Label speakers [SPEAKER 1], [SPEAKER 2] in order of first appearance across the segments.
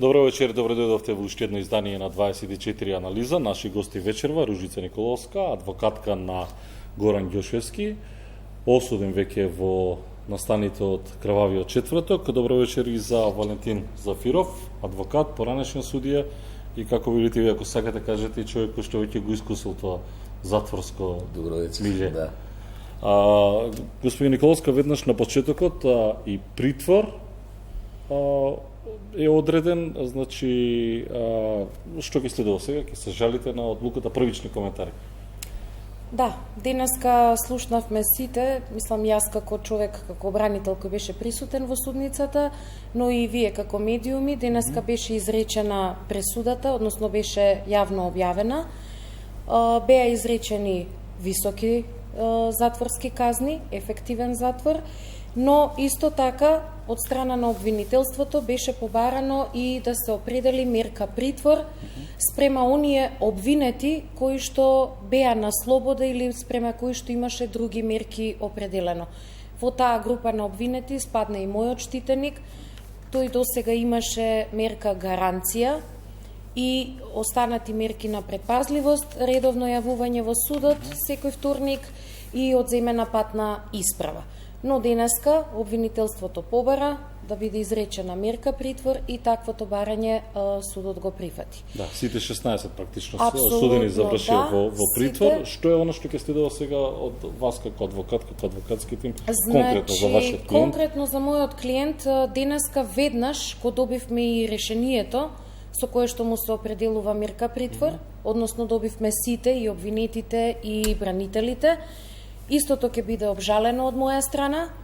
[SPEAKER 1] Добро вечер, добро дојдовте во уште едно издание на 24 анализа. Наши гости вечерва, Ружица Николовска, адвокатка на Горан Ѓошевски, осуден веќе во настаните од Крвавиот четврток. Добро вечер и за Валентин Зафиров, адвокат, поранешен судија и како видите ви, ако сакате кажете, човек кој што веќе го искусил тоа затворско милје.
[SPEAKER 2] Да.
[SPEAKER 1] Господин Николовска, веднаш на почетокот и притвор е одреден, значи, што ќе следува сега? Ќе се жалите на одлуката, првични коментари?
[SPEAKER 3] Да, денеска слушнавме сите, мислам јас како човек, како бранител кој беше присутен во судницата, но и вие како медиуми, денеска беше изречена пресудата, односно беше јавно објавена. Беа изречени високи затворски казни, ефективен затвор, но исто така од страна на обвинителството беше побарано и да се определи мерка притвор спрема оние обвинети кои што беа на слобода или спрема кои што имаше други мерки определено. Во таа група на обвинети спадна и мојот штитеник, тој досега имаше мерка гаранција и останати мерки на предпазливост, редовно јавување во судот секој вторник и одземена патна исправа. Но денеска обвинителството побара да биде изречена мерка притвор и таквото барање судот го прифати.
[SPEAKER 1] Да, сите 16 практично осудени завршија во притвор. Сите... Што е оно што ќе следува сега од вас како адвокат, како адвокатски тим, конкретно за вашиот клиент?
[SPEAKER 3] Конкретно за мојот клиент, денеска веднаш го добивме и решението со кое што му се определува мерка притвор, односно добивме сите и обвинетите и бранителите. Истото ќе биде обжалено од моја страна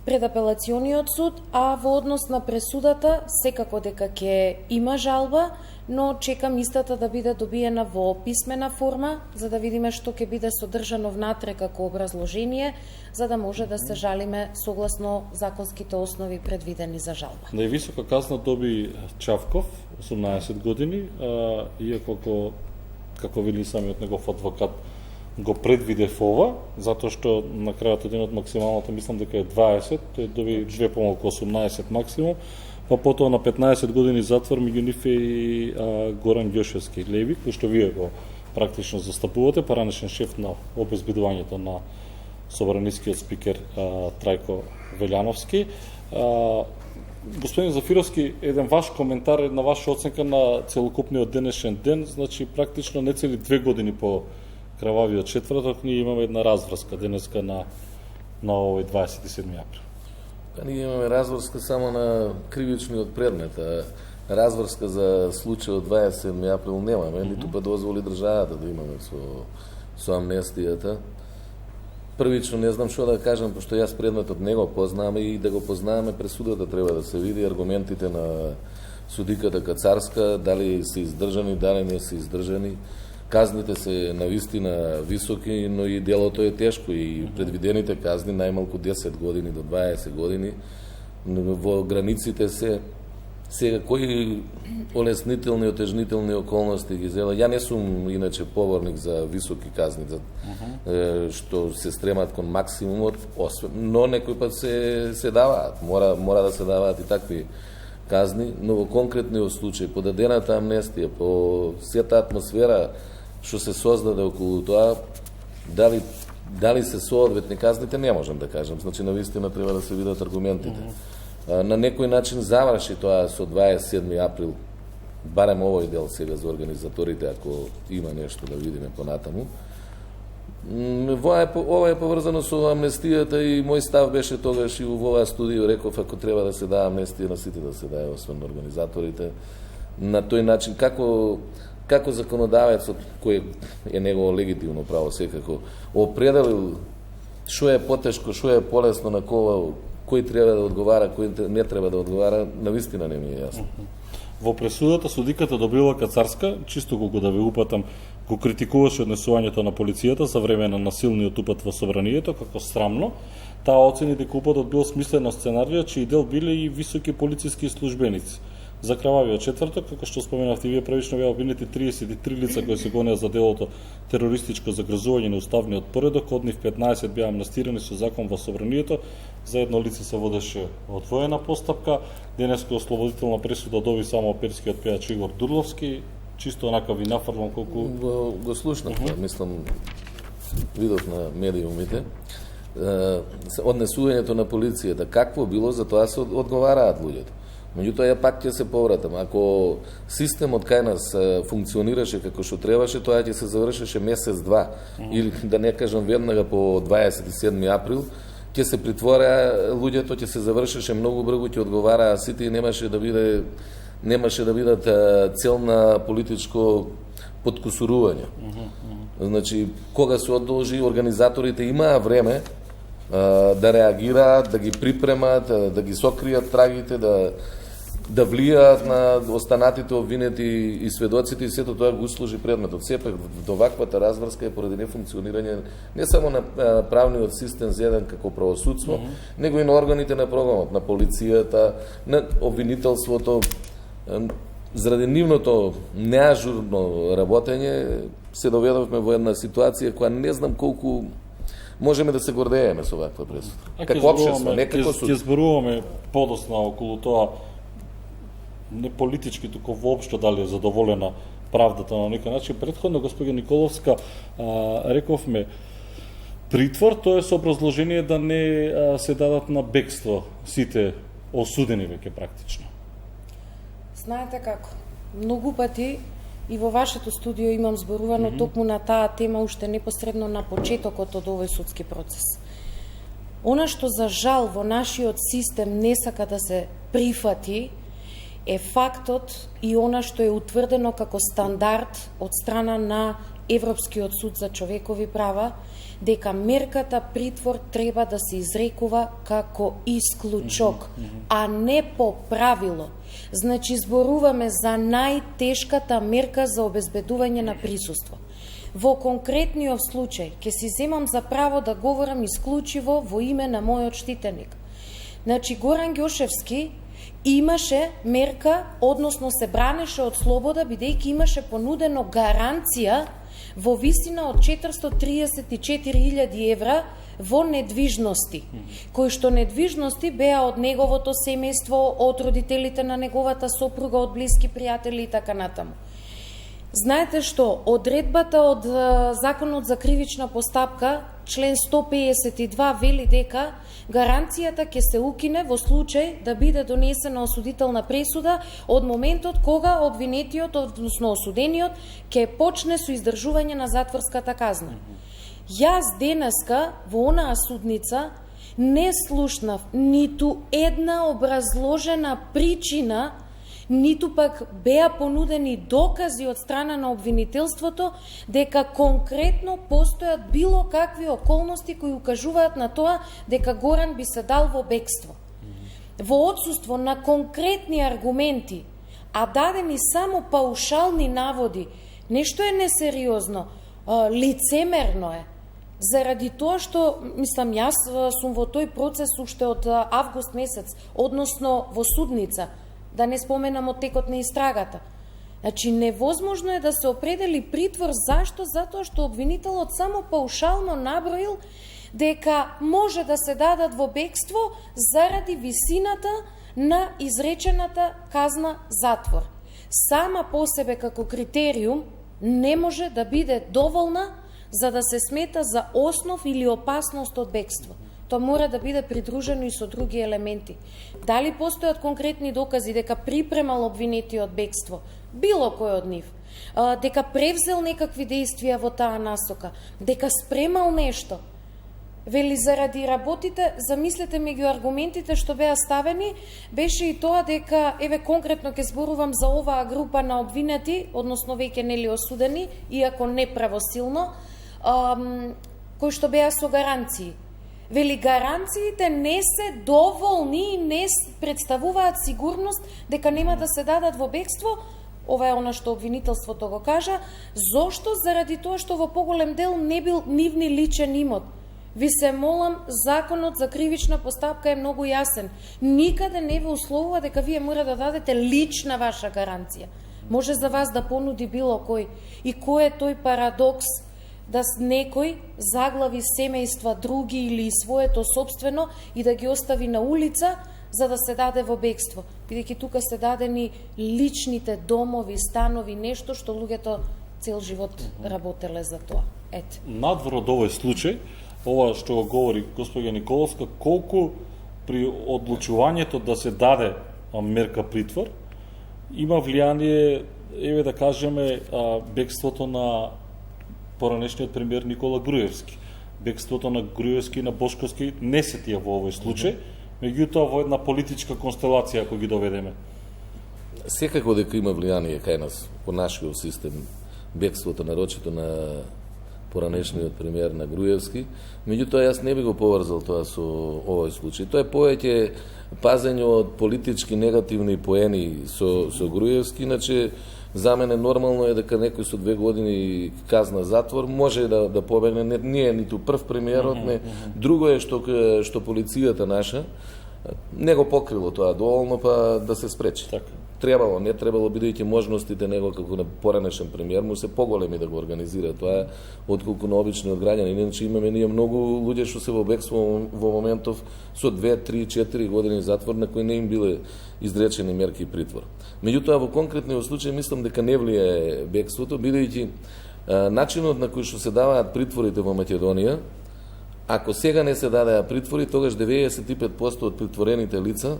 [SPEAKER 3] пред апелациониот суд, а во однос на пресудата секако дека ќе има жалба, но чекам истата да биде добиена во писмена форма, за да видиме што ќе биде содржано внатре како образложение, за да може да се жалиме согласно законските основи предвидени за жалба.
[SPEAKER 1] Највисока казна доби Чавков, 18 години, иако како вели самиот негов адвокат, го предвидев ова, затоа што на крајот од максималната мислам дека е 20, тој доби 2 помалку 18 максимум, па потоа на 15 години затвор меѓу нив е и Горан Ѓошевски Леви, кој што вие го практично застапувате, поранешен шеф на обезбедувањето на собранискиот спикер Трајко Велјановски. Господин Зафировски, еден ваш коментар, една ваша оценка на целокупниот денешен ден, значи практично не цели 2 години по Крвавиот четврток, ние имаме една разврска денеска на овој 27 април.
[SPEAKER 2] Ние имаме разврска само на кривичниот предмет, а разврска за случајот 27 април немаме, ниту па дозволи државата да имаме со амнестијата. Првично не знам што да кажам, пошто јас предметот не го познавам и да го познаваме пресудата треба да се види, аргументите на судиката Кацарска, дали се издржани, дали не се издржани. Казните се навистина високи, но и делото е тешко и предвидените казни најмалку 10 години до 20 години во границите се сега кои олеснителни, отежнителни околности ги зела. Ја не сум иначе поборник за високи казни, што се стремат кон максимумот, но некој пат се даваат, мора да се даваат и такви казни, но во конкретниот случај, по дадената амнестија, по сета атмосфера што се создаде околу тоа, дали се соодветни казните, не можам да кажам. Значи, навистина треба да се видат аргументите. На некој начин заврши тоа со 27 април, барем овој дел сега за организаторите, ако има нешто да видиме понатаму. Ова е поврзано со амнестијата и мој став беше тогаш и во оваа студио реков, ако треба да се даде амнестија на сите да се даде, освен на организаторите. На тој начин, како законодавецот, кој е негово легитимно право секако, определил што е потешко, што е полесно на кој треба да одговара, кој не треба да одговара, навистина не ми е јасно.
[SPEAKER 1] Во пресудата судиката Добрила Кацарска, чисто го да ве упатам, го критикуваше однесувањето на полицијата за време на насилниот упат во собранието како срамно. Таа оцени дека упатот бил смислено сценарија, чиј дел биле и високи полициски службеници. За крававиот четврток, како што споменавте вие, првично беа обвинети 33 лица кои се гонеа за делото терористичко загрозување на уставниот поредок, од нив 15 беа амнестирани со закон во собранието, за едно лице се водеше отвоена постапка, денеска ослободителна пресуда доби само перскиот пејач Игор Дурловски, чисто онака ви нафрлам колку...
[SPEAKER 2] Го слушнав, мислам, видов на медиумите, однесувањето на полицијата, какво било, за тоа се одговараат луѓето. Меѓутоа, ја пак ќе се повратам. Ако системот кај нас функционираше како што требаше, тоа ќе се завршеше месец-два, или да не кажам веднага по 27 април, ќе се притвораа луѓето, ќе се завршеше многу брзо, ќе одговараа сите и немаше да бидат цел на политичко подкусурување. Значи, кога се одолжи, организаторите имаа време да реагираат, да ги припремат, да ги сокријат трагите, да влијаат на останатите обвинети и сведоците, и сето тоа го услужи предметот. Сепак, до ваквата разврска е поради нефункционирање не само на правниот систем зеден како правосудство, него и на органите на прогонот, на полицијата, на обвинителството. Заради нивното неажурно работење се доведовме во една ситуација која не знам колку можеме да се гордееме со ваква пресуда. Како општество, не како суд.
[SPEAKER 1] Ќе зборуваме подосна околу тоа, не политички, туку воопшто дали е задоволена правдата на некој начин. Претходно, господја Николовска, рековме, притвор, тоа е со образложение да не се дадат на бегство сите осудени веќе практично.
[SPEAKER 3] Знаете како, многу пати и во вашето студио имам зборувано токму на таа тема уште непосредно на почетокот од овој судски процес. Она што за жал во нашиот систем не сака да се прифати е фактот и она што е утврдено како стандард од страна на Европскиот суд за човекови права, дека мерката притвор треба да се изрекува како исклучок, а не по правило. Значи, зборуваме за најтешката мерка за обезбедување на присуство. Во конкретниот случај, ќе си земам за право да говорам исклучиво во име на мојот штитеник. Значи, Горан Ѓошевски имаше мерка, односно се бранеше од слобода, бидејќи имаше понудено гаранција во висина од 434.000 евра во недвижности, кои што недвижности беа од неговото семејство, од родителите на неговата сопруга, од блиски пријатели и така натаму. Знаете што, одредбата од Законот за кривична постапка, член 152 вели дека гаранцијата ќе се укине во случај да биде донесена осудителна пресуда од моментот кога обвинетиот, односно осудениот, ќе почне со издржување на затворската казна. Јас денеска во онаа судница не слушнав ниту една образложена причина, ниту пак беа понудени докази од страна на обвинителството дека конкретно постојат било какви околности кои укажуваат на тоа дека Горан би се дал во бегство. Во отсуство на конкретни аргументи, а дадени само паушални наводи, нешто е несериозно, лицемерно е. Заради тоа што, мислам, јас сум во тој процес уште од август месец, односно во судница, да не споменам од текот на истрагата. Значи, невозможно е да се определи притвор. Зашто? Затоа што обвинителот само паушално наброил дека може да се дадат во бегство заради висината на изречената казна затвор. Сама по себе како критериум не може да биде доволна за да се смета за основ или опасност од бегство. Тоа мора да биде придружено и со други елементи. Дали постојат конкретни докази дека припремал обвинетиот бегство, било кој од нив, дека превзел некакви действија во таа насока, дека спремал нешто. Вели, заради работите, замислете меѓу аргументите што беа ставени, беше и тоа дека, еве конкретно ќе зборувам за оваа група на обвинети, односно веќе нели осудени, иако неправосилно, кои што беа со гаранции. Вели, гаранциите не се доволни и не представуваат сигурност дека нема да се дадат во бегство. Ова е она што обвинителството го кажа. Зошто? Заради тоа што во поголем дел не бил нивни личен имот. Ви се молам, законот за кривична постапка е многу јасен. Никаде не ве условува дека вие мора да дадете лична ваша гаранција. Може за вас да понуди било кој. И кој е тој парадокс да некој заглави семејства други или своето собствено и да ги остави на улица за да се даде во бегство. Бидејќи тука се дадени личните домови, станови, нешто што луѓето цел живот работеле за тоа. Ете.
[SPEAKER 1] Надвор од овој случај, ова што го говори госпоѓа Николовска, колку при одлучувањето да се даде мерка притвор, има влијание, еве да кажеме, бегството на поранешниот премиер Никола Груевски. Бегството на Груевски и на Бошковски не се тие во овој случај, меѓутоа во една политичка констелација, ако ги доведеме.
[SPEAKER 2] Секако дека има влијание кај нас, по нашиот систем, бегството нарочито на поранешниот премиер на Груевски, меѓутоа јас не би го поврзал тоа со овој случај. Тоа е повеќе пазење од политички негативни поени со Груевски, иначе за мене нормално е дека некој со 2 години казна затвор може да побегне, не е ниту прв премиерот, не. Друго е што полицијата наша не го покрило тоа доволно, па да се спречи.
[SPEAKER 1] Така.
[SPEAKER 2] Требало, не требало, бидејќи можностите него како на поранешен премиер му се поголеми да го организира тоа отколку на обичниот граѓанин. Иначе имаме ние многу луѓе што се во бегство во моментов со 2, 3, 4 години затвор на кои не им биле изречени мерки и притвор. Меѓутоа во конкретниот случај мислам дека не влијае бегството, бидејќи начинот на кој што се даваат притворите во Македонија, ако сега не се дадеа притвори, тогаш 95% од притворените лица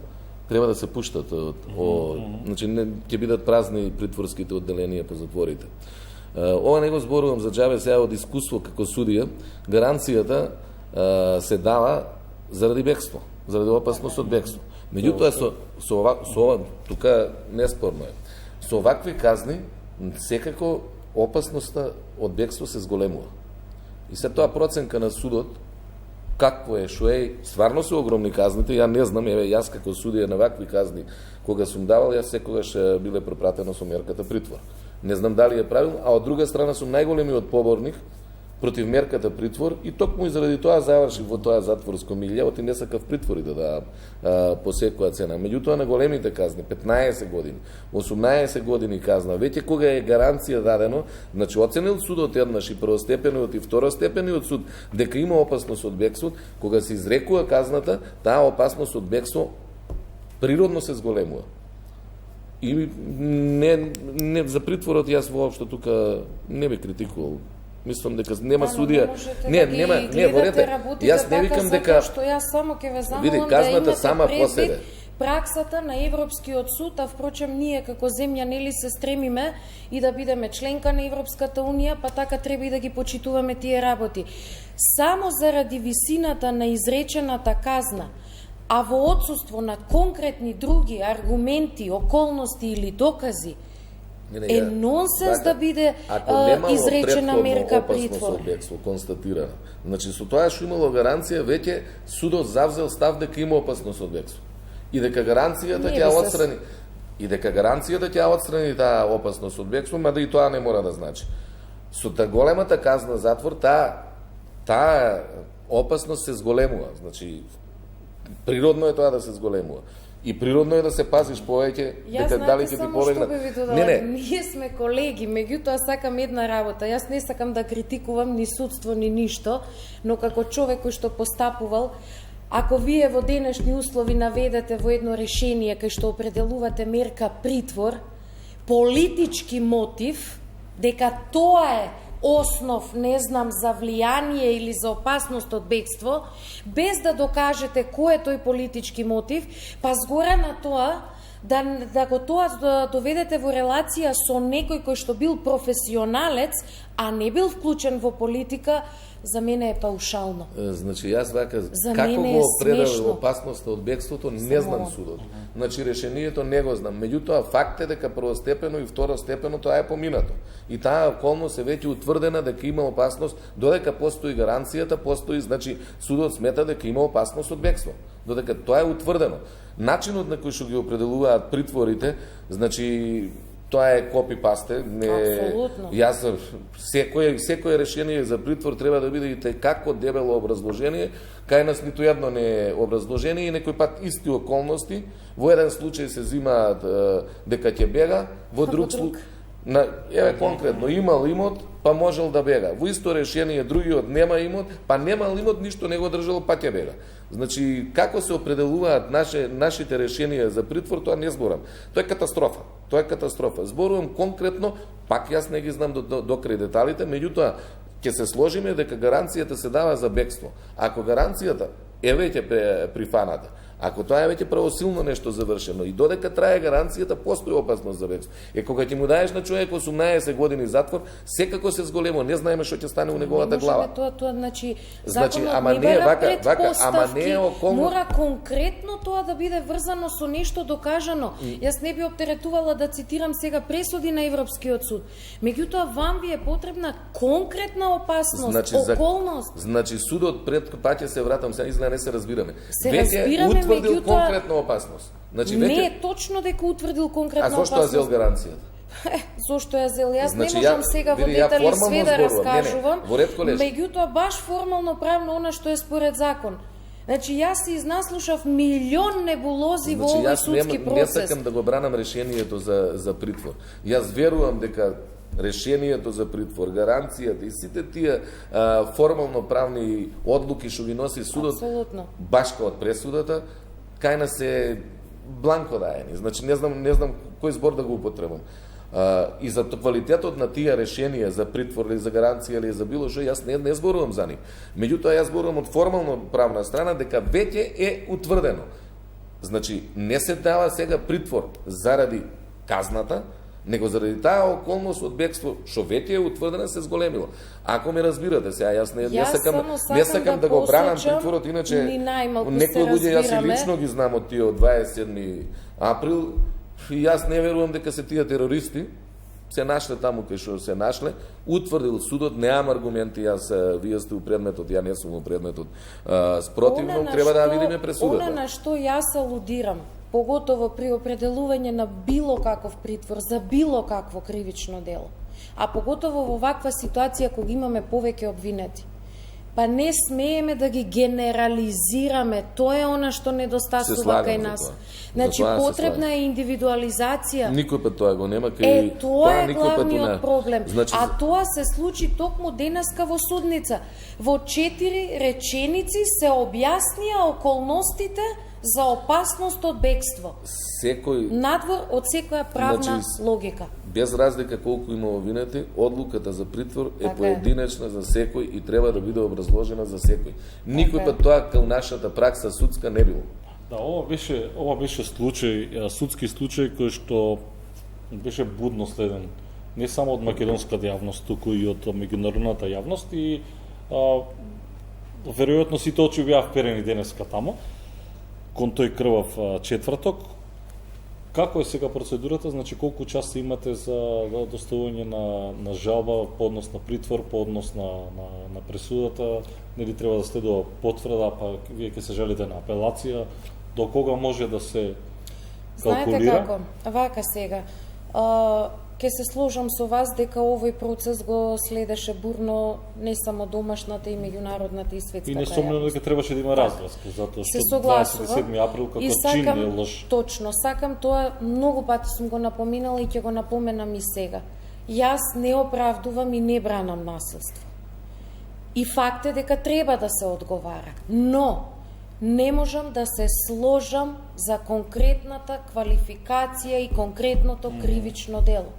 [SPEAKER 2] треба да се пуштат значи ќе бидат празни притворските одделенија по затворите. Ова не го зборувам за џабе сега од искуство како судија, гаранцијата се дава заради бегство, заради опасност од бегство. Меѓутоа со тука неспорно е. Со овакви казни секако опасноста од бегство се зголемува. И се тоа проценка на судот какво е, шо е, стварно се огромни казните, ја не знам, еве јас како судија на вакви казни кога сум давал, јас секогаш биле препратено со мерката притвор. Не знам дали е правилно, а од друга страна сум најголемиот поборник против мерката притвор и токму и заради тоа завршив во тоа затворско милје, оти не сакав притвори да дадам по секоја цена. Меѓутоа на големите казни, 15 години, 18 години казна, веќе кога е гаранција дадено, значи оценил судот еднаш и првостепениот и второстепениот суд дека има опасност од бегство, кога се изрекува казната, таа опасност од бегство природно се зголемува. И не за притворот јас воопшто тука не би критикувал. Мислам дека нема судија. Не, ворете. Јас не викам дека
[SPEAKER 3] што јас само ќе ве замолам
[SPEAKER 2] види казната сама по себе.
[SPEAKER 3] Праксата на Европскиот суд, а впрочем ние како земја нели се стремиме и да бидеме членка на Европската унија, па така треба и да ги почитуваме тие работи. Само заради висината на изречената казна, а во отсуство на конкретни други аргументи, околности или докази, е нонсенс да биде изречена мерка притвор.
[SPEAKER 2] Бегство констатирана. Значи со тоа што имало гаранција, веќе судот завзел став дека има опасност од бегство. И дека гаранцијата ќе отстрани таа опасност од бегство, мада и тоа не мора да значи. Со та големата казна затвор, таа опасност се зголемува. Значи природно е тоа да се зголемува. И природно е да се пазиш повеќе дека дали ќе ти побегнат.
[SPEAKER 3] Ние сме колеги, меѓутоа сакам една работа. Јас не сакам да критикувам ни судство ни ништо, но како човек кој што постапувал, ако вие во денешни услови наведете во едно решение кај што определувате мерка притвор, политички мотив дека тоа е основ, не знам, за влијание или за опасност од бегство, без да докажете кој е тој политички мотив, па згора на тоа, да го тоа доведете во релација со некој кој што бил професионалец, а не бил вклучен во политика, за мене е паушално.
[SPEAKER 2] Значи, јас вака, како го определил опасноста од бегството, не знам судот. Значи, решението не го знам. Меѓутоа, факт е дека првостепено и второстепено тоа е поминато. И таа околност е веќе утврдена дека има опасност, додека постои гаранцијата, постои, значи, судот смета дека има опасност од бегство. Додека тоа е утврдено. Начинот на кој што ги определуваат притворите, значи, Тоа е копи-пасте.
[SPEAKER 3] Апсолутно.
[SPEAKER 2] Јас секое решение за притвор треба да биде и како дебело образложение. Кај нас ниту едно не е образложение и некој пат исти околности. Во еден случај се зимаат дека ќе бега, во друг случај еве конкретно имал имот, па можел да бега. Во исто решение другиот нема имот, па немал имот, ништо не го држал, па ќе бега. Значи, како се определуваат нашите решенија за притвор, тоа не зборам. Тоа е катастрофа. Тоа е катастрофа. Зборувам конкретно, пак јас не ги знам до крај деталите, меѓутоа ќе се сложиме дека гаранцијата се дава за бегство. Ако гаранцијата е веќе прифаната, ако тоа е веќе правосилно нешто завршено и додека трае гаранцијата, постои опасност за бегство. Кога ќе му даеш на човек 18 години затвор, секако се зголемо, не знаеме што ќе стане у неговата глава.
[SPEAKER 3] Тоа значи
[SPEAKER 2] ама не е околно.
[SPEAKER 3] Мора конкретно тоа да биде врзано со нешто докажано. Јас не би оптеретувала да цитирам сега пресуди на Европскиот суд. Меѓутоа вам ви е потребна конкретна опасност, околност.
[SPEAKER 2] Значи судот пред паќе се вратам, сега изгледа не се разбираме.
[SPEAKER 3] Се разбираме,
[SPEAKER 2] утврдил конкретна опасност. Значи,
[SPEAKER 3] не е точно дека утврдил конкретна опасност.
[SPEAKER 2] А зошто ја зел гаранцијата?
[SPEAKER 3] Зошто ја зел? Јас
[SPEAKER 2] значи,
[SPEAKER 3] не можам сега во детали све да раскажувам. Меѓутоа баш формално правно она што е според закон. Значи јас си изнаслушав милион небулози во овој судски процес.
[SPEAKER 2] Не сакам да го бранам решението за притвор. Јас верувам дека решението за притвор, гаранцијата и сите тие формално правни одлуки што ги носи судот,
[SPEAKER 3] абсолютно,
[SPEAKER 2] баш као од пресудата, кај нас е бланко даени. Значи не знам кој збор да го употребам. И за квалитетот на тие решенија за притвор или за гаранција или за било што, јас не зборувам за нив. Меѓутоа јас зборувам од формално правна страна дека веќе е утврдено. Значи не се дава сега притвор заради казната, него заради таа околност од бегство што веќе е утврдена, се зголемило. Ако ме разбирате, сега јас не сакам да го бранам притворот, иначе некои луѓе јас и лично ги знам од тие од 27 април, и јас не верувам дека се тие терористи се нашле таму кај што се нашле, утврдил судот, неам аргументи, вие сте у предметот, ја не сум у предметот, спротивно, треба да видиме пресудата.
[SPEAKER 3] Она на што јас алудирам, поготово при определување на било каков притвор за било какво кривично дело, а поготово во ваква ситуација кога имаме повеќе обвинети. Па не смееме да ги генерализираме, тоа е она што недостасува кај нас. Значи потребна е индивидуализација.
[SPEAKER 2] Никој пат тоа го нема кај
[SPEAKER 3] тоа е главниот проблем. Значи, а тоа се случи токму денеска во судница. Во 4 реченици се објаснија околностите за опасност од бегство. Надвор од секоја правна логика.
[SPEAKER 2] Без разлика колку има обвинети, одлуката за притвор е поединечна за секој и треба да биде образложена за секој. Никој пат тоа кај нашата пракса судска не било.
[SPEAKER 1] Да, ова беше случај, судски случај кој што беше будно следен не само од македонската јавност, туку и од меѓународната јавност и веројатно сите очи беа вперени денеска таму кон тој крвав четврток. Како е сега процедурата? Значи, колку часа имате за доставување на жалба по однос на притвор, по однос на пресудата? Нели треба да следува потврда, па вие ќе се жалите на апелација? До кога може да се калкулира?
[SPEAKER 3] Знаете како? Вака сега. Ке се сложам со вас дека овој процес го следеше бурно не само домашната и меѓународната и светската јавност.
[SPEAKER 1] И несомнено дека требаше да има разврска, затоа што 27 април како чин е лош.
[SPEAKER 3] Точно, сакам тоа, многу пати сум го напоминала и ќе го напоменам и сега. Јас не оправдувам и не бранам насилство. И факт е дека треба да се одговара, но не можам да се сложам за конкретната квалификација и конкретното кривично дело.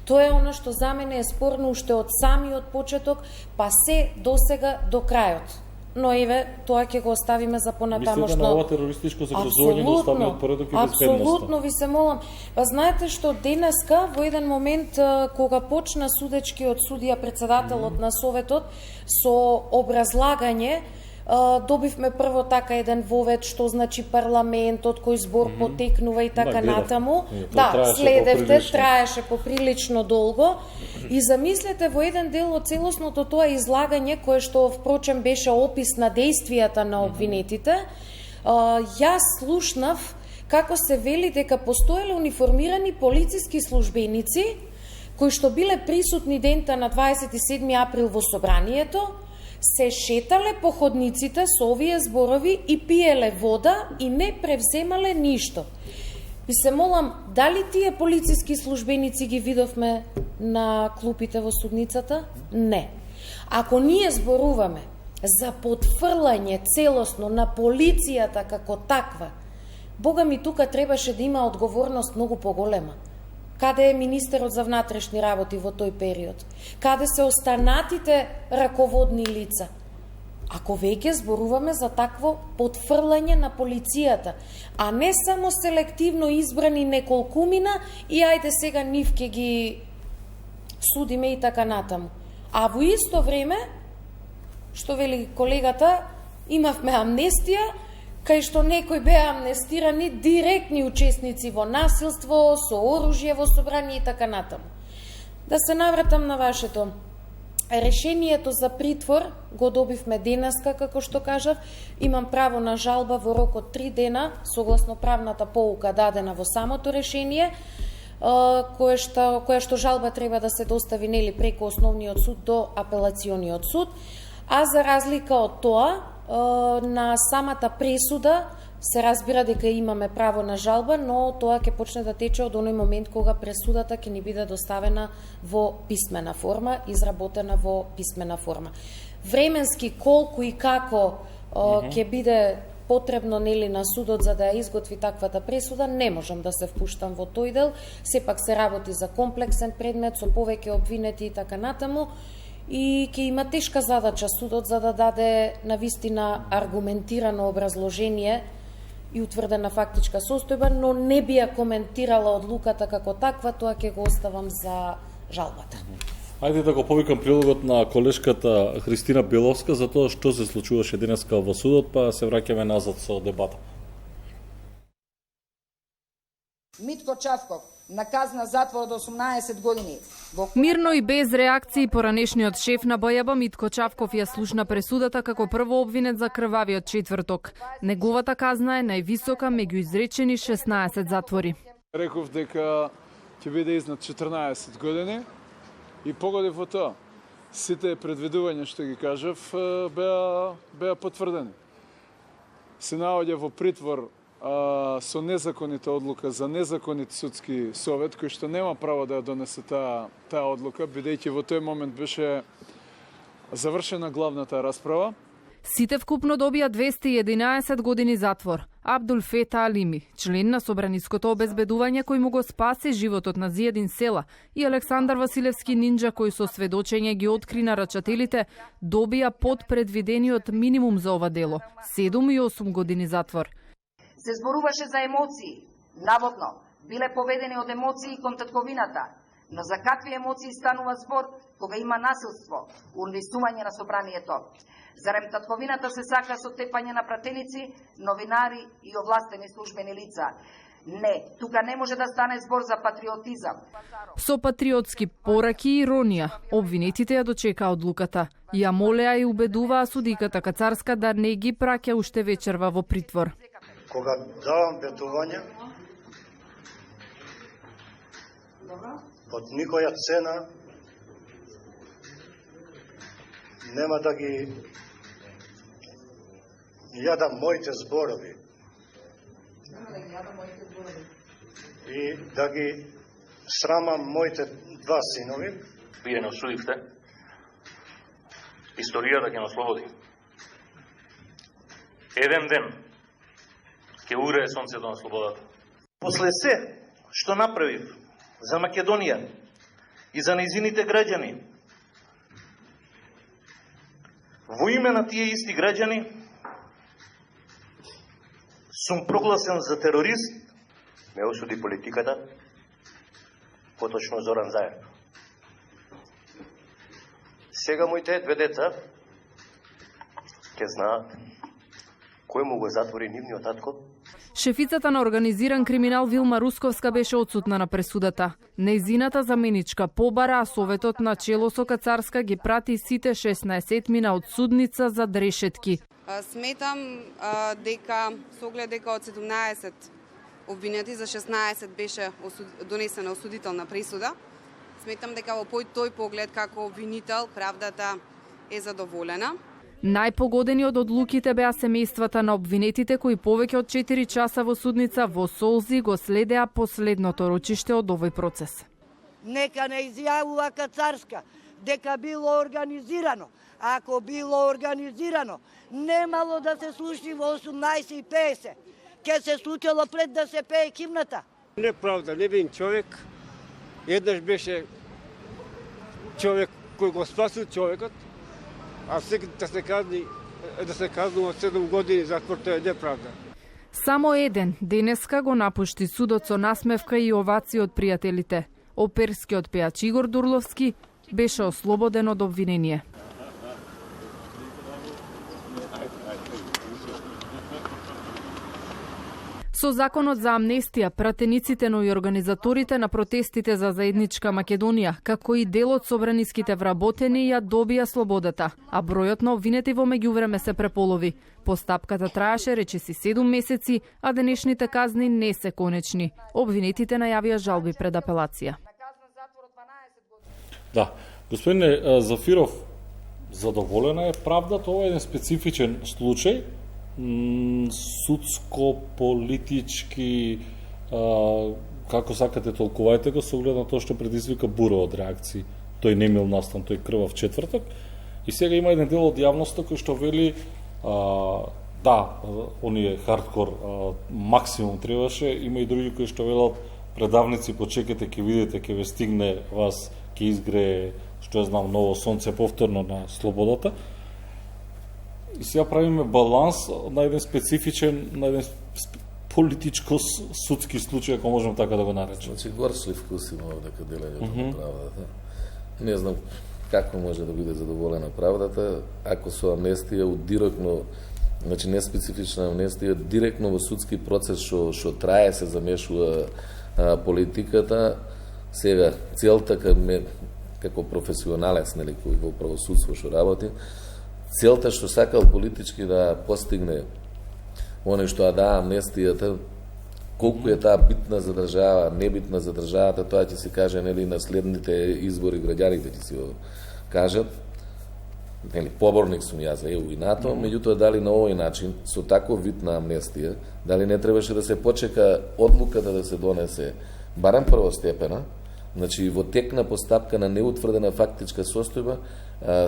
[SPEAKER 3] Тоа е оно што за мене е спорно уште од самиот почеток, па се досега до крајот. Но еве, тоа ќе го оставиме за понатамошно.
[SPEAKER 1] Мислите на ова терористичко загрозување да остави од поредок и безбедноста?
[SPEAKER 3] Апсолутно ви се молам. Па знаете што денеска во еден момент кога почна судечкиот судија председателот на Советот со образлагање, добивме прво така еден вовед што значи парламентот кој збор потекнува и така натаму. Да, следевте, траеше поприлично долго и замислете во еден дел од целосното тоа излагање кое што впрочем беше опис на действијата на обвинетите, јас слушнав како се вели дека постоеле униформирани полициски службеници кои што биле присутни дента на 27 април во собранието, се шетале по ходниците со овие зборови и пиеле вода и не превземале ништо. Ви се молам, дали тие полициски службеници ги видовме на клупите во судницата? Не. Ако ние зборуваме за потфрлање целосно на полицијата како таква, Бога ми тука требаше да има одговорност многу поголема. Каде е министерот за внатрешни работи во тој период? Каде се останатите раководни лица? Ако веќе зборуваме за такво потфрлање на полицијата, а не само селективно избрани неколкумина и ајде сега нив ке ги судиме и така натаму. А во исто време, што вели колегата, имавме амнестија, кај што некои беа амнестирани директни учесници во насилство, со оружје во собрание и така натаму. Да се навратам на вашето. Решението за притвор го добивме денеска, како што кажав. Имам право на жалба во рок од 3 дена, согласно правната поука дадена во самото решение, која што жалба треба да се достави нели преку основниот суд до апелациониот суд, а за разлика од тоа, на самата пресуда се разбира дека имаме право на жалба, но тоа ќе почне да тече од оној момент кога пресудата ќе ни биде доставена во писмена форма, изработена во писмена форма. Временски колку и како ќе биде потребно нели на судот за да ја изготви таквата пресуда, не можам да се впуштам во тој дел. Сепак се работи за комплексен предмет со повеќе обвинети и така натаму. И ќе има тешка задача судот за да даде навистина аргументирано образложение и утврдена фактичка состојба, но не би ја коментирала одлуката како таква, тоа ќе го оставам за жалбата.
[SPEAKER 1] Ајде да го повикам прилогот на колешката Христина Беловска за тоа што се случуваше денеска во судот, па се враќаме назад со дебата.
[SPEAKER 4] Митко Чавков на казна затвор од 18 години.
[SPEAKER 5] Мирно и без реакции поранешниот шеф на БЈБ Митко Чавков ја слушна пресудата како прво обвинет за крвавиот четврток. Неговата казна е највисока меѓу изречени 16 затвори.
[SPEAKER 6] Реков дека ќе биде изнад 14 години и погодив во тоа. Сите предвидувања што ги кажав беа потврдени. Се наоѓа во притвор со незаконита одлука за незаконит судски совет, кој што нема право да ја донесе таа одлука, бидејќи во тој момент беше завршена главната расправа.
[SPEAKER 5] Сите вкупно добија 211 години затвор. Абдул Фета Алими, член на собраниското обезбедување кој му го спаси животот на Зиједин Села, и Александар Василевски Нинџа кој со сведочење ги откри нарачателите, добија под предвидениот минимум за ова дело 7 и 8 години затвор.
[SPEAKER 4] Се зборуваше за емоции. Наводно, биле поведени од емоции кон татковината. Но за какви емоции станува збор кога има насилство, унесување на собранието? Зарем татковината се сака со тепање на пратеници, новинари и овластени службени лица? Не, тука не може да стане збор за патриотизам.
[SPEAKER 5] Со патриотски пораки и иронија, обвинетите ја дочека одлуката. Ја молеа и убедуваа судиката Кацарска да не ги праќа уште вечерва во притвор.
[SPEAKER 7] Кога давам ветување, под никоја цена нема да ги јадам моите зборови и да ги срамам моите 2 синови.
[SPEAKER 8] Вие не осудивте. Историјата ќе нас ослободи. Еден ден ќе угрее сонцето на слободата. После се што направив за Македонија и за нејзините граѓани, во име на тие исти граѓани сум прогласен за терорист, ме осуди политиката, поточно Зоран Заев. Сега моите 2 деца ќе знаат кој му го затвори нивниот татко.
[SPEAKER 5] Шефицата на организиран криминал Вилма Русковска беше отсутна на пресудата. Нејзината заменичка побара, а советот на чело со Кацарска ги прати сите 16 мина од судница за дрешетки.
[SPEAKER 9] Сметам дека со оглед дека од 17 обвинети, за 16 беше донесена осудителна пресуда. Сметам дека во тој поглед како обвинител правдата е задоволена.
[SPEAKER 5] Најпогодени од одлуките беа семејствата на обвинетите кои повеќе од 4 часа во судница во солзи го следеа последното рочиште од овој процес.
[SPEAKER 10] Нека не изјавува Кацарска дека било организирано. Ако било организирано, немало да се слуши во 18:50. Ке се случило пред да се пее химната.
[SPEAKER 11] Неправда, невин човек. Еднаш беше човек кој го спасил човекот, а сега да се казнува 7 години затвор, тоа е неправда.
[SPEAKER 5] Само еден денеска го напушти судот со насмевка и овации од пријателите. Оперскиот пејач Игор Дурловски беше ослободен од обвинение. Со законот за амнестија, пратениците, но и организаторите на протестите за заедничка Македонија, како и дел од собраниските вработени, ја добија слободата, а бројот на обвинети во меѓувреме се преполови. Постапката траеше речиси 7 месеци, а денешните казни не се конечни. Обвинетите најавија жалби пред апелација.
[SPEAKER 1] Да, господине Зафиров, задоволена е правдата, ова е еден специфичен случај, судско-политички, како сакате толкувајте го, со оглед на тоа што предизвика бура од реакции. Тој немил настан, тој крвав четврток. И сега има еден дел од јавноста кој што вели да, оние хардкор максимум требаше, има и други кои што велат предавници, почекате, ќе видите, ќе ве стигне вас, ќе изгрее, што ја знам, ново сонце повторно на слободата. И сега правиме баланс на еден специфичен, на еден политичко-судски случај, ако можем така да го наречем.
[SPEAKER 2] Значи, горчлив вкус има дека делењето на правдата. Не знам како може да биде задоволена правдата, ако со амнестија директно, значи не специфична амнестија, директно во судски процес што трае се замешува политиката. Сега, целта како професионалец, нели, кој во правосудство што работи, целта што сакал политички да постигне оној што даа амнестијата, колку е таа битна за држава, небитна за државата, тоа ќе се каже, нели, на следните избори граѓаните ќе си го кажат. Нели, поборник сум јас за ЕУ и НАТО, меѓутоа дали на овој начин, со таков вид на амнестија, дали не требаше да се почека одлуката да се донесе барем првостепена, значи во тек на постапка на неутврдена фактичка состојба,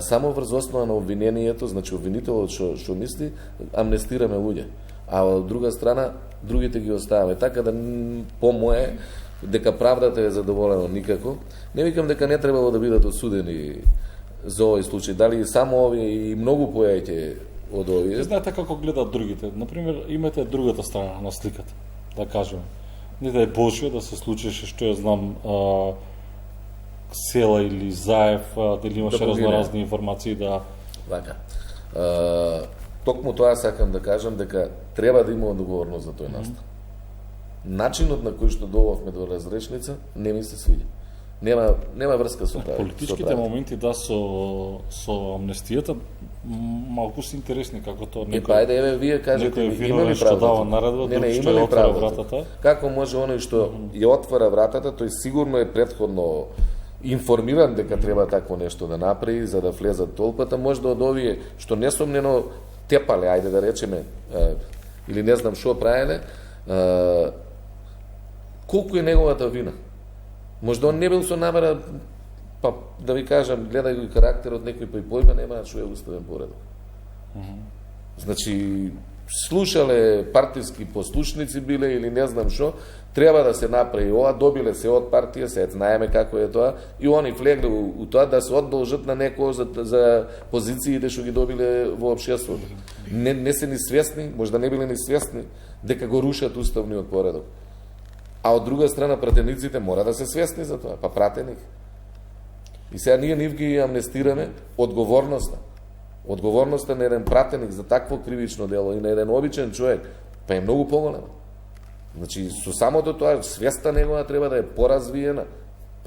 [SPEAKER 2] само врз основа на обвинението, значи обвинителот што мисли, амнестираме луѓе. А од друга страна, другите ги оставаме. Така да, по мое, дека правдата е задоволена никако. Не викам дека не требало да бидат осудени за овој случај. Дали само овие и многу поеќе од овие.
[SPEAKER 1] Знаете како гледат другите. Например, имате другата страна на сликата, да кажеме. Не да е Божјо да се случеше, што ја знам, Села или Заев, дали имаше разноразни информации да...
[SPEAKER 2] Вака. Токму тоа сакам да кажам, дека треба да има одговорност за тој настан. Начинот на кој што дововме до разрешница не ми се свиѓа. Нема врска со прави.
[SPEAKER 1] Политичките моменти да со амнестијата малку се интересни, како тоа
[SPEAKER 2] некој. Па ајде, вие кажете, има ли
[SPEAKER 1] што дава наредба, друг што ја отвара вратата?
[SPEAKER 2] Како може оној што ја отвара вратата, тој сигурно е претходно информиран дека треба такво нешто да направи за да влезат толпата, може да од овие што несомнено тепале, ајде да речеме, или не знам што правеле, колку е неговата вина? Може да он не бил со намера, па да ви кажам, гледај го и карактерот некој па и појма нема што е уставен поредок. Значи, слушале партиски послушници биле или не знам што, треба да се направи ова, добиле се од партија, се знаеме како е тоа, и они влегле у тоа да се одолжат на некој за позициите што ги добиле во општеството. Не се ни свесни, може да не биле ни свесни, дека го рушат уставниот поредок. А од друга страна, пратениците мора да се свесни за тоа, па пратеник. И сега ние нив ги амнестираме одговорноста. Одговорноста на еден пратеник за такво кривично дело и на еден обичен човек, па е многу поголема. Значи, со самото тоа, свеста негова треба да е поразвиена,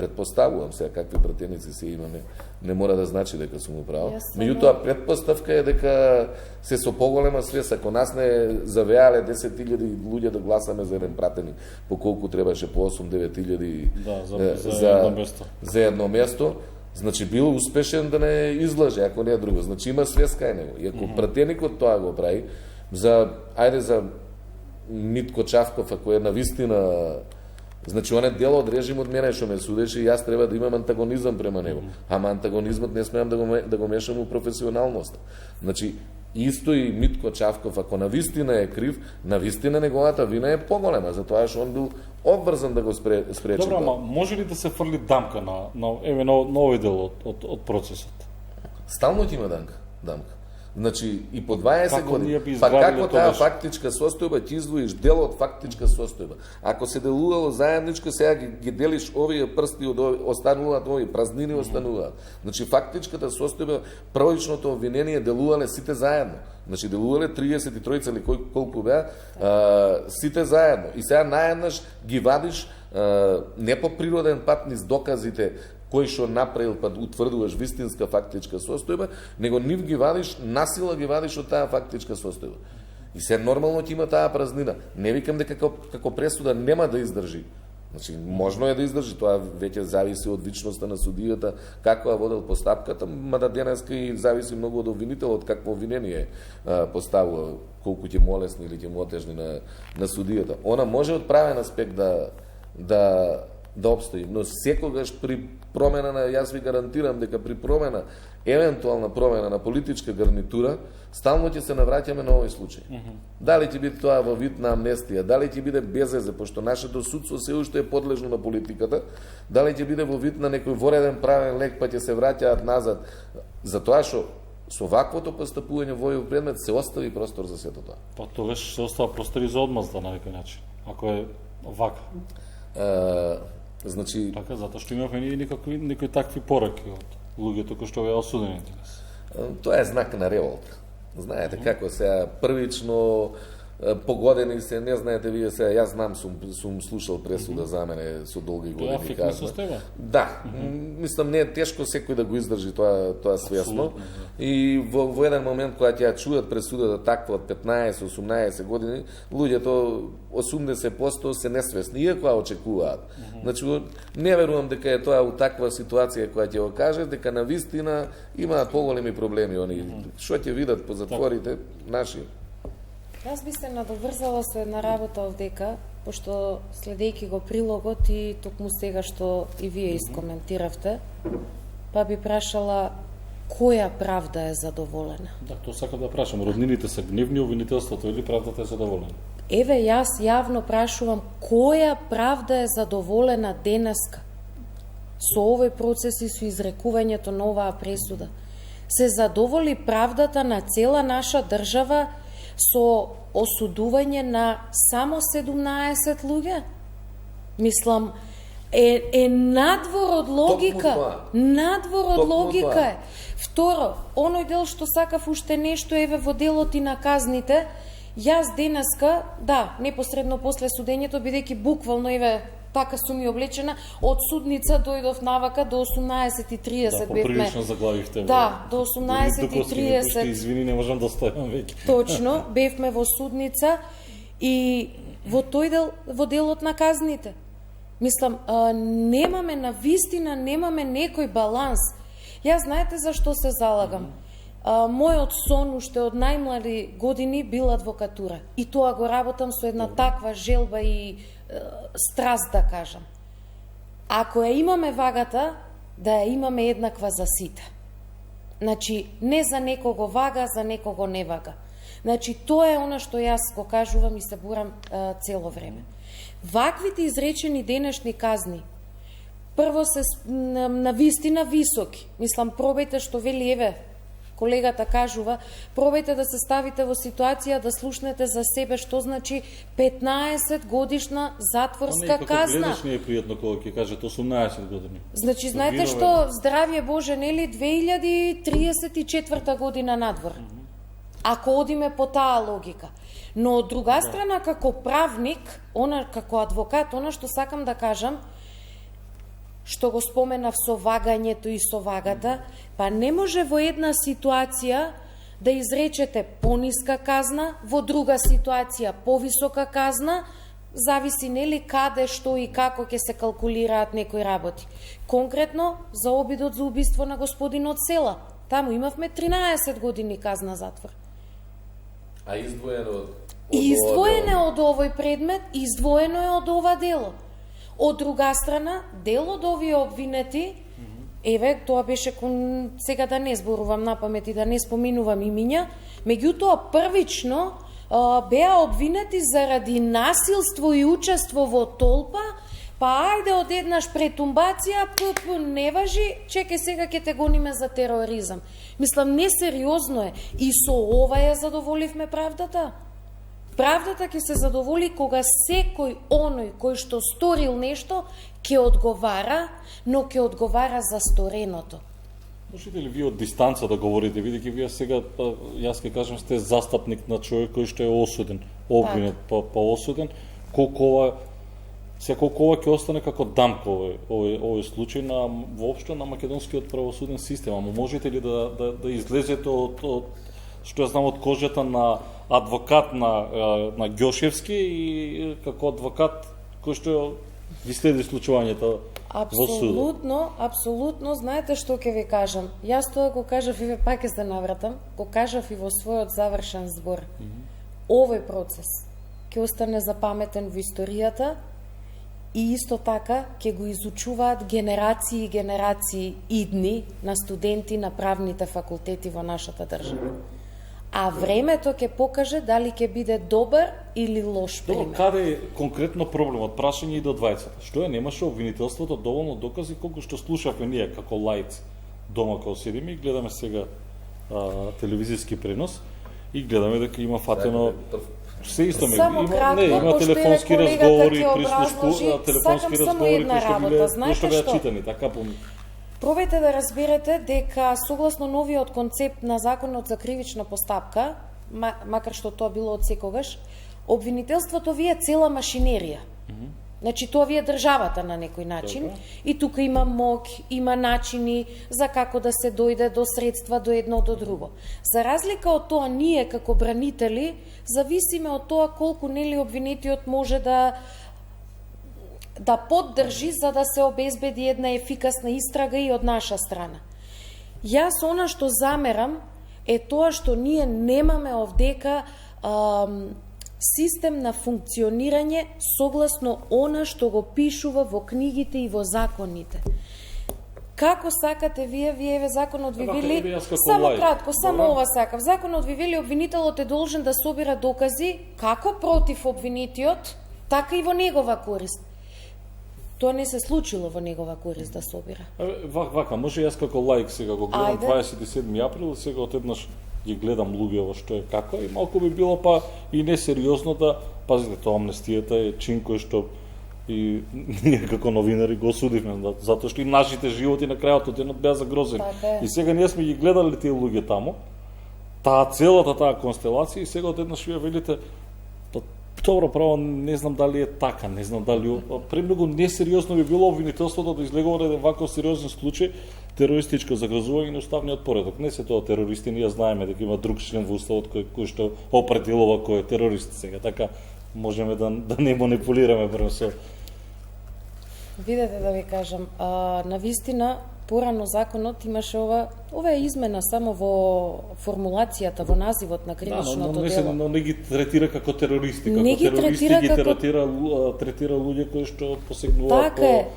[SPEAKER 2] Предпоставувам сега какви пратеници се имаме, не мора да значи дека сум управо. Меѓутоа предпоставка е дека се со поголема свест, ако нас не завеале 10.000 луѓе да гласаме за еден пратеник, по колку требаше по 8-9.000 за едно место, значи бил успешен да не излаже, ако не е друго. Значи има свест кај него. И ако пратеникот тоа го прави, за Митко Чавков, ако е навистина, значи он е дел од режимот мене што ме судеше и јас треба да имам антагонизам према него. Ама антагонизмот не смеам да го мешам у професионалноста. Значи исто и Митко Чавков, ако навистина е крив, навистина неговата вина е поголема, затоа што он бил обврзан да го спречи.
[SPEAKER 1] Добро, ама може ли да се фрли дамка на овој дел од процесот?
[SPEAKER 2] Стално ќе има дамка. Значи и по 20 години. Па како таа фактичка состојба ќе издвоиш дел од фактичка состојба? Ако се делувало заедничко, сега ги делиш овие прсти од остануваат овие празнини остануваат. Значи фактичката состојба, првичното обвинение делувале сите заедно. Значи делувале 33 или колку беа, сите заедно. И сега наеднаш ги вадиш не по природен пат низ доказите кој што направил, па утврдуваш вистинска фактичка состојба, него нив ги вадиш, насила ги вадиш од таа фактичка состојба. И се нормално ќе има таа празнина. Не викам дека како пресуда нема да издржи. Значи, можно е да издржи, тоа веќе зависи од вичноста на судијата, како ја водел постапката, мада денеска и зависи многу од обвинителот, какво обвинение поставува, колку ќе му олесни или ќе му отежни на судијата. Она може од правен аспект да обстои, но секогаш при промена на, јас ви гарантирам дека при промена, евентуална промена на политичка гарнитура, стално ќе се навраќаме на овој случај. Дали ќе биде тоа во вид на амнестија, дали ќе биде безвезе, пошто нашето судство се уште е подлежно на политиката, дали ќе биде во вид на некој вореден правен лек, па ќе се враќаат назад, затоа што со ваквото постапување во овој предмет се остави простор за сето тоа.
[SPEAKER 1] Па тогаш се остава простор и за одмазда на некој начин, ако е вака.
[SPEAKER 2] Значи,
[SPEAKER 1] така, затоа што имавме некои такви пораки од луѓето кои што беа осудени денес.
[SPEAKER 2] Тоа е знак на револта. Знаете како сега првично погодени се, не знаете вие сега, јас знам, сум слушал пресуда за мене со долги години казна. Да, мислам не е тешко секој да го издржи тоа свесно. И во еден момент кога ќе ја чујат пресудата таква од 15-18 години, луѓето 80% се несвесни, иако ја очекуваат. Значи, не верувам дека е тоа у таква ситуација која ќе го каже, дека на вистина имаат поголеми проблеми они. Што ќе видат по затворите наши?
[SPEAKER 3] Јас би се надоврзала со една работа овдека, пошто следејќи го прилогот и токму сега што и вие искоментиравте, па би прашала која правда е задоволена?
[SPEAKER 1] Да, тоа сакам да прашам. Роднините се гневни, обвинителството или правдата е задоволена?
[SPEAKER 3] Еве, јас јавно прашувам која правда е задоволена денеска со овој процес и со изрекувањето на оваа пресуда. Се задоволи правдата на цела наша држава со осудување на само 17 луѓе? Мислам, е надвор од логика. Надвор од логика е. Второ, оној дел што сакав уште нешто, еве во делот и на казните, јас денеска, да, непосредно после судењето, бидејќи буквално, еве, така сум и облечена, од судница дојдов навака до 18:30
[SPEAKER 1] бевме. Да, поприлично заглавивте.
[SPEAKER 3] Да, до 18:30.
[SPEAKER 1] Извини, не можам да стојам веќе.
[SPEAKER 3] Точно, бевме во судница и во тој дел, во делот на казните. Мислам, немаме на вистина, немаме некој баланс. Јас знаете зашто се залагам? Мојот сон уште од најмлади години бил адвокатура. И тоа го работам со една таква желба и страст, да кажам. Ако ја имаме вагата, да ја имаме еднаква за сите. Значи, не за некого вага, за некого не вага. Значи, тоа е она што јас го кажувам и се бурам цело време. Ваквите изречени денешни казни, прво се на вистина високи. Мислам, пробајте што вели, еве, колегата кажува, пробајте да се ставите во ситуација да слушнете за себе што значи 15 годишна затворска казна.
[SPEAKER 1] Гледаш не е пријатно кога ќе кажете 18 години.
[SPEAKER 3] Значи, знаете што, здравје Боже, нели, 2034 година надвор. Ако одиме по таа логика. Но од друга страна, како правник, како адвокат, она што сакам да кажам, што го споменав со вагањето и со вагата, па не може во една ситуација да изречете пониска казна, во друга ситуација повисока казна, зависи нели каде, што и како ќе се калкулираат некои работи. Конкретно за обидот за убиство на господинот Села, таму имавме 13 години казна затвор.
[SPEAKER 2] А издвоено од
[SPEAKER 3] Издвоено од овој предмет, издвоено е од ова дело. Од друга страна, дел од овие обвинети, еве, тоа беше сега да не зборувам на памет и да не споминувам имиња, меѓутоа првично беа обвинети заради насилство и учество во толпа, па ајде од еднаш претумбација, не важи, чекај сега ќе те гониме за тероризам. Мислам, несериозно е. И со ова ја задоволивме правдата. Правдата ќе се задоволи кога секој оној кој што сторил нешто ќе одговара, но ќе одговара за стореното.
[SPEAKER 1] Можете ли вие од дистанца да говорите, бидејќи вие сега, јас ќе кажам, сте застапник на човек кој што е осуден, обвинет па осуден, колку ова ќе остане како дамка овој случај на воопшто на македонскиот правосуден систем. Ама можете ли да излезете од што ја знам од кожата на адвокат на Ѓошевски и како адвокат кој што ви следи случувањето во судот?
[SPEAKER 3] Апсолутно, знаете што ќе ви кажам. Јас тоа го кажав и ве пак ќе се навратам, го кажав и во својот завршен збор. Овој процес ќе остане запаметен во историјата и исто така ќе го изучуваат генерации и генерации идни на студенти на правните факултети во нашата држава. А времето ќе покаже дали ќе биде добар или лош пример.
[SPEAKER 1] Каде е конкретно проблемот? Прашање и до двајцата. Што немаше обвинителството доволно докази колку што слушавме ние како лаици дома кога седиме и гледаме сега телевизиски пренос и гледаме дека има фатено се исто има телефонски разговори, телефонски разговори кои што беа читани, така помни.
[SPEAKER 3] Пробајте да разберете дека согласно новиот концепт на Законот за кривична постапка, макар што тоа било од секогаш, обвинителството ви е цела машинерија. Значи, тоа ви е државата на некој начин и тука има моќ, има начини за како да се дојде до средства до едно до друго. За разлика од тоа, ние како бранители зависиме од тоа колку нели обвинетиот може да поддржи за да се обезбеди една ефикасна истрага и од наша страна. Јас она што замерам е тоа што ние немаме овдека систем на функционирање согласно она што го пишува во книгите и во законите. Како сакате вие законот ви вели, само кратко, само ова сакав. Законот ви вели обвинителот е должен да собира докази како против обвинетиот, така и во негова корист. Тоа не се случило во негова корист да собира.
[SPEAKER 1] Вака, може јас како лаик сега го гледам 27 април, сега отеднаш ги гледам луѓето што е како и малку би било па и несериозно да пазите тоа амнестијата е чин кој што и ние како новинари го осудивме затоа што и нашите животи на крајот од денот беа загрозени. И сега ние сме ги гледали тие луѓе таму, целата таа констелација и сега одеднаш вие велите добро право, не знам дали е така, не знам дали премногу несериозно би било обвинителството да излегува еден ваков сериозен случај терористичко загрозување на уставниот поредок. Не се тоа терористи, ние знаеме дека има друг член во уставот кој што определува кој е терорист сега, така можеме да не манипулираме со.
[SPEAKER 3] Видете да ви кажам, навистина порано законот имаше ова е измена само во формулацијата, во називот на кривичното дело.
[SPEAKER 1] Но не ги третира како терористи, како терористи ги третира луѓе кои што посегнуваат
[SPEAKER 3] така е.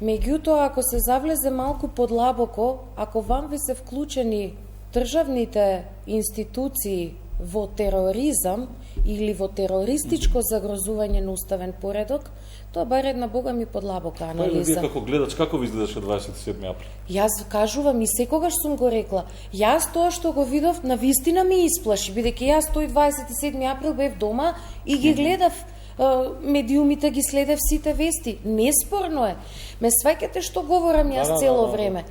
[SPEAKER 3] Меѓутоа, ако се завлезе малку подлабоко, ако вам ви се вклучени државните институции во тероризам или во терористичко загрозување на уставен поредок, тоа бар една бога ми подлабока анализа.
[SPEAKER 1] Вие како гледач, како ви изгледаше 27 април?
[SPEAKER 3] Јас кажувам и секогаш сум го рекла. Јас тоа што го видов навистина ме исплаши, бидејќи јас тој 27 април бев дома и ги гледав медиумите, ги следев сите вести. Неспорно е. Ме сваќате што говорам јас цело време.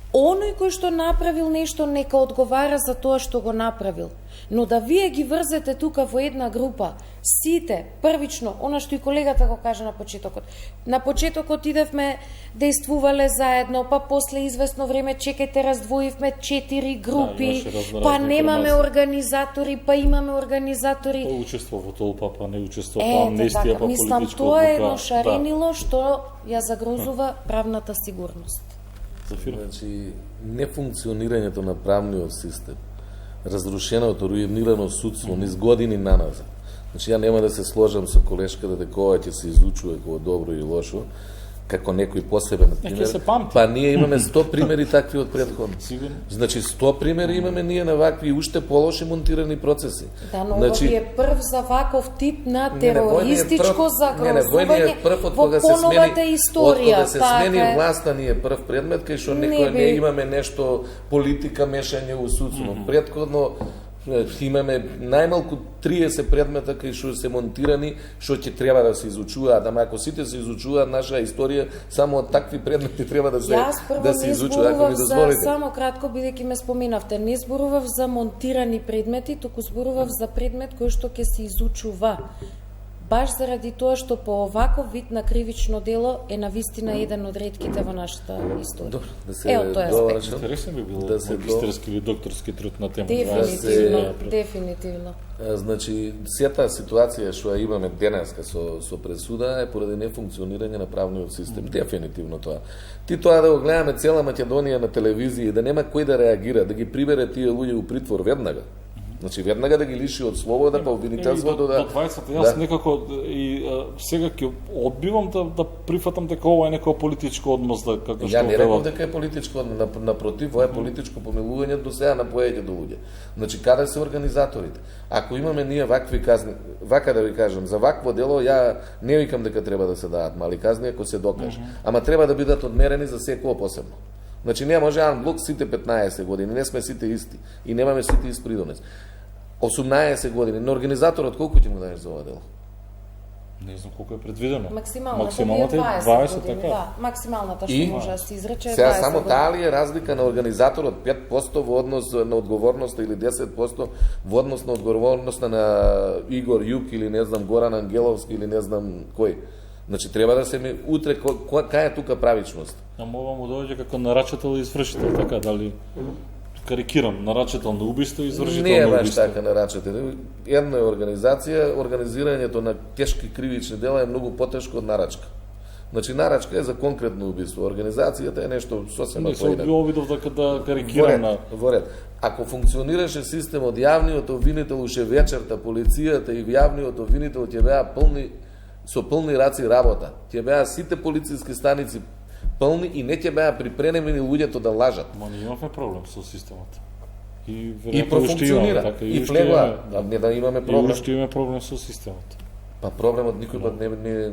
[SPEAKER 3] Оној кој што направил нешто, нека одговара за тоа што го направил. Но да вие ги врзете тука во една група, сите, првично, она што и колегата го кажа на почетокот. На почетокот идевме, дејствувале заедно, па после известно време, чекајте, раздвоивме 4 групи, па немаме организатори, па имаме организатори.
[SPEAKER 1] Па учество во толпа, па не учество, па амнестија, па политичка одлука.
[SPEAKER 3] Мислам, тоа е едно шаренило што ја загрозува правната сигурност.
[SPEAKER 2] Значи, нефункционирањето на правниот систем, разрушеното, руинирано судство низ години наназад. Значи, ја нема да се сложам со колешката дека ова ќе се изучува како добро и лошо, како некој посебен пример. Па ние имаме 100 примери такви од претходно. Значи 100 примери имаме ние на вакви уште полоши монтирани процеси.
[SPEAKER 3] Да, но значи, ова е прв за ваков тип на терористичко загрозување во поновата историја.
[SPEAKER 2] Од да се смени власта ни е прв предмет, кај што некој не имаме нешто политика мешање у судство. Претходно имаме најмалку 30 предмета кај што се монтирани, што ќе треба да се изучуваат, ама ако сите се изучуваат наша историја, само од такви предмети треба да се изучуваат, ако ми дозволите.
[SPEAKER 3] Само кратко, бидејќи ме споменавте, не зборував за монтирани предмети, туку зборував за предмет кој што ќе се изучува. Баш заради тоа што по оваков вид на кривично дело е навистина еден од ретките во нашата историја.
[SPEAKER 2] Добро, да се довршам.
[SPEAKER 1] Интересен би било магистерски или докторски труд на тема.
[SPEAKER 3] Дефинитивно.
[SPEAKER 2] Значи, сета ситуација што ја имаме денеска со пресуда е поради нефункционирање на правниот систем. Дефинитивно тоа. Ти тоа да го гледаме цела Македонија на телевизија и да нема кој да реагира, да ги прибере тие луѓе у притвор веднага. Значи, веднага да ги лиши од слобода, па обвинителството да...
[SPEAKER 1] До 20, јас некако и сега ќе одбивам да прифатам дека ова е некој политичко однос, како што...
[SPEAKER 2] Ја не реков дека е политичко однос, напротив, ова е политичко помилување до сега на поеѓето луѓе. Значи, каде се организаторите? Ако имаме ние вакви казни, вака да ви кажам, за вакво дело, ја не викам дека треба да се дадат мали казни, ако се докаже. Ама треба да бидат одмерени за секој посебно. Значи, не може анблок сите 15 години, не сме сите исти и немаме сите ист придонес. 18 години, на организаторот колку ќе му дадеш за ова дело?
[SPEAKER 1] Не знам колку е предвидено.
[SPEAKER 3] Максималната е 20 години, така? Да, максималната што може да се изрече е 20
[SPEAKER 2] години. Сега само таа ли е разлика на организаторот 5% во однос на одговорноста или 10% во однос на одговорноста на Игор Јук или не знам Горан Ангеловски или не знам кој? Значи треба да се ми утре кај е тука правичност?
[SPEAKER 1] Ама ова му доаѓа како нарачител и извршител, така дали карикирам, нарачител на убиство и извршител на убиство.
[SPEAKER 2] Не е баш така нарачител. Една е организација, организирањето на тешки кривични дела е многу потешко од нарачка. Значи нарачка е за конкретно убиство, организацијата е нешто сосема поинаку.
[SPEAKER 1] Не се обидов да карикирам на...
[SPEAKER 2] Во ред. Ако функционираше системот, јавниот обвинител уше вечерта, полицијата и јавниот обвинител ќе беа со пълни раци работа. Ќе беа сите полициски станици пълни и не ќе беа припремнени луѓето да лажат.
[SPEAKER 1] Ма ние имаме проблем со системот.
[SPEAKER 2] И профункционира. Така, и влегува. Не да имаме проблем.
[SPEAKER 1] И уште имаме проблем со системот.
[SPEAKER 2] Па проблемот никој пат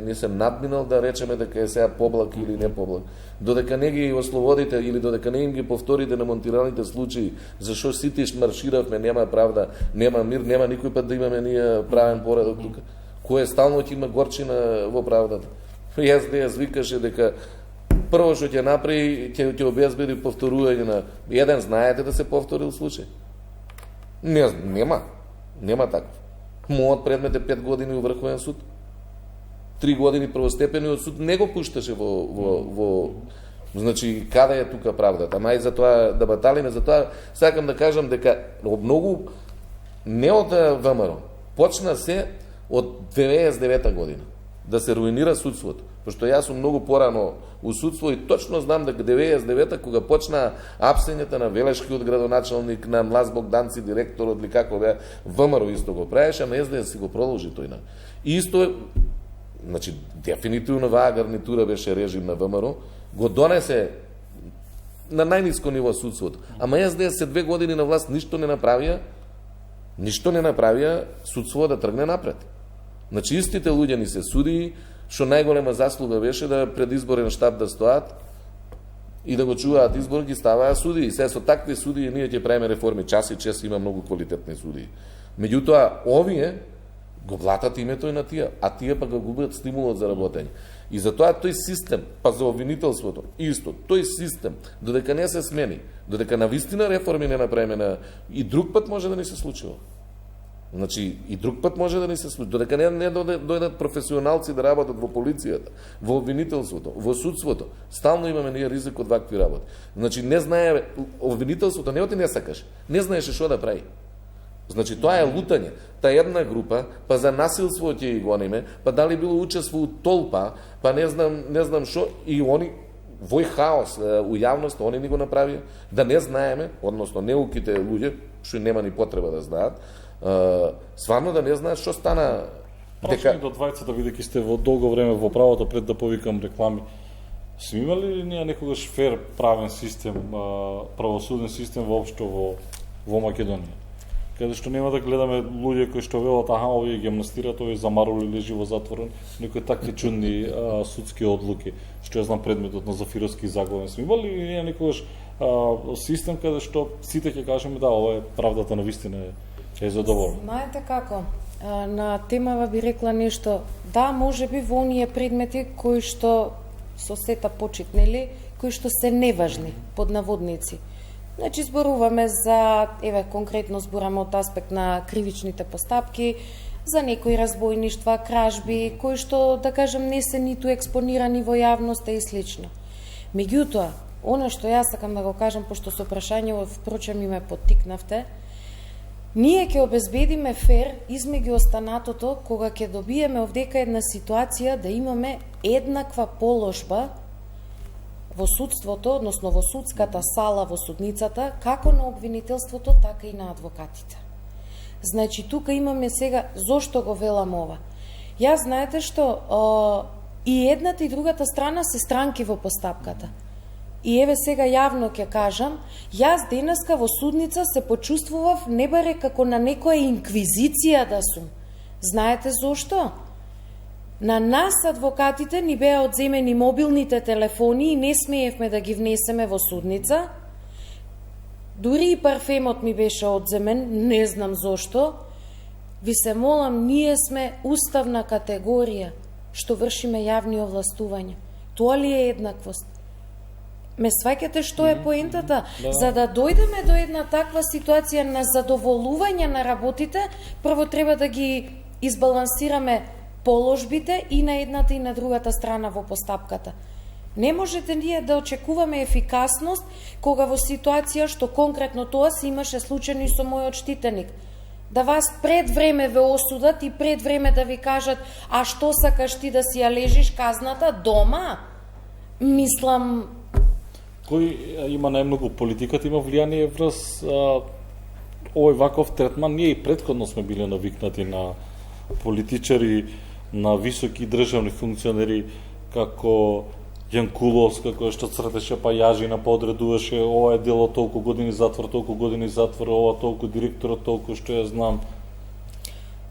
[SPEAKER 2] не се надминал да речеме дека е сега поблак или не поблак. Додека не ги ослободите или додека не им ги повторите на монтираните случаи, зашо сите марширавме, нема правда, нема мир, нема никој пат да имаме ние правен поредок тука. Кој стално ќе има горчина во правдата. СДС викаше дека прво што ќе направи, ќе обезбеди повторување на... Еден знаете да се повторил случај? Нема таков. Мојот предмет е 5 години у Врховен суд. 3 години првостепениот суд не го пушташе во... Значи, каде е тука правдата? Ама и за тоа да баталиме, за тоа сакам да кажам дека многу не од ВМРО, почна се од 99 година да се руинира судството. Пошто јас сум многу порано у судство и точно знам дека 99-та кога почна апсењата на Велешкиот градоначалник, на Млаз Богданци директорот или како беа, ВМРО исто го правеше, ама СДС си го продолжи тој на. И исто е, значи дефинитивно ваа гарнитура беше режим на ВМРО, го донесе на најниско ниво судството. Ама СДС се 2 години на власт ништо не направија судство да тргне напред. Значи истите луѓе ни се суди, што најголема заслуга беше да пред изборен штаб да стоат и да го чуваат избор, ги ставаа судии. Се со такви судии ние ќе правиме реформи. Час и час има многу квалитетни судии. Меѓутоа, овие го блатат името и на тие, а тие па го губят стимулот за работење. И затоа тој систем, па за обвинителството, исто, тој систем, додека не се смени, додека навистина реформи не направиме, и друг пат може да ни се случува. Значи, и друг пат може да ни се случи. Додека не дојдат професионалци да работат во полицијата, во обвинителството, во судството, стално имаме ние ризик од вакви работи. Значи, не знае, обвинителството не оти не сакаш, не знаеше што да прави. Значи, тоа е лутање. Та една група, па за насилство ќе ги гониме, па дали било учество у толпа, па не знам што, и они вој хаос у јавност, они ни го направија, да не знаеме, односно неуките луѓе, што нема ни потреба да знаат, стварно да не знаат што стана.
[SPEAKER 1] Прашање до двајцата, бидејќи сте во долго време во правото, пред да повикам реклами, сме имали ли ние некогаш фер правен систем, правосуден систем воопшто во Македонија? Каде што нема да гледаме луѓе кои што велат, аха, овие ги амнестираат, овие замарули, лежи во затворен, некои такви чудни судски одлуки, што ја знам предметот на Зафировски заглавен. Сме имали ли ние некогаш систем каде што сите ќе кажеме да, ова е правдата на вистина е задоволна?
[SPEAKER 3] Знаете како, на темава би рекла нешто, да, може би во оние предмети кои што со сета почитнели, кои што се неважни, под наводници. Значи, зборуваме за, конкретно збораме од аспект на кривичните постапки, за некои разбойништва, кражби, кои што, да кажем, не се ниту експонирани во јавноста и слично. Меѓутоа, она што јас сакам да го кажам, пошто со прашање, впрочем, и ме поттикнавте, ние ќе обезбедиме фер измеѓу останатото кога ќе добиеме овдека една ситуација да имаме еднаква положба во судството, односно во судската сала, во судницата, како на обвинителството, така и на адвокатите. Значи, тука имаме сега, зошто го велам ова? Јас знаете што, и едната и другата страна се странки во постапката. И еве сега јавно ќе кажам, јас денеска во судница се почувствував не баре како на некоја инквизиција да сум. Знаете зошто? На нас, адвокатите, ни беа одземени мобилните телефони и не смеевме да ги внесеме во судница. Дури и парфемот ми беше одземен, не знам зошто. Ви се молам, ние сме уставна категорија, што вршиме јавни овластувања. Тоа ли е еднаквост? Ме сваќате што е поентата? За да дојдеме до една таква ситуација на задоволување на работите, прво треба да ги избалансираме положбите и на едната и на другата страна во постапката. Не можете ние да очекуваме ефикасност кога во ситуација што конкретно тоа се имаше случајно и со мојот штитеник. Да вас пред време ве осудат и пред време да ви кажат, а што сакаш ти да си ја лежиш казната дома? Мислам...
[SPEAKER 1] Кој има најмногу политиката, има влијание врз овој ваков третман. Ние и претходно сме били навикнати на политичари, на високи државни функционери, како Јанкуловска, кој што цртеше па јажина, па одредуваше ова е дело толку години затвор, ова толку директорот, толку што ја знам.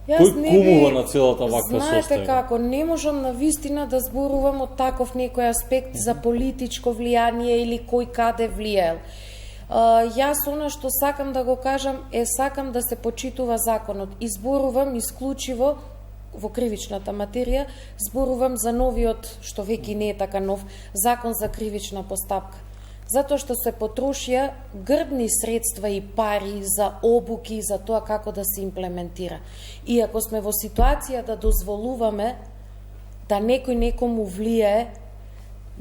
[SPEAKER 1] Кој кумува на целата ваква состојба?
[SPEAKER 3] Знаете како, не можам на вистина да зборувам од таков некој аспект за политичко влијание или кој каде влијаел. Јас она што сакам да го кажам е сакам да се почитува законот. Изборувам исклучиво во кривичната материја, зборувам за новиот, што веќе не е така нов, закон за кривична постапка. Затоа што се потрошија грбни средства и пари за обуки, за тоа како да се имплементира. И ако сме во ситуација да дозволуваме да некој некому влијае,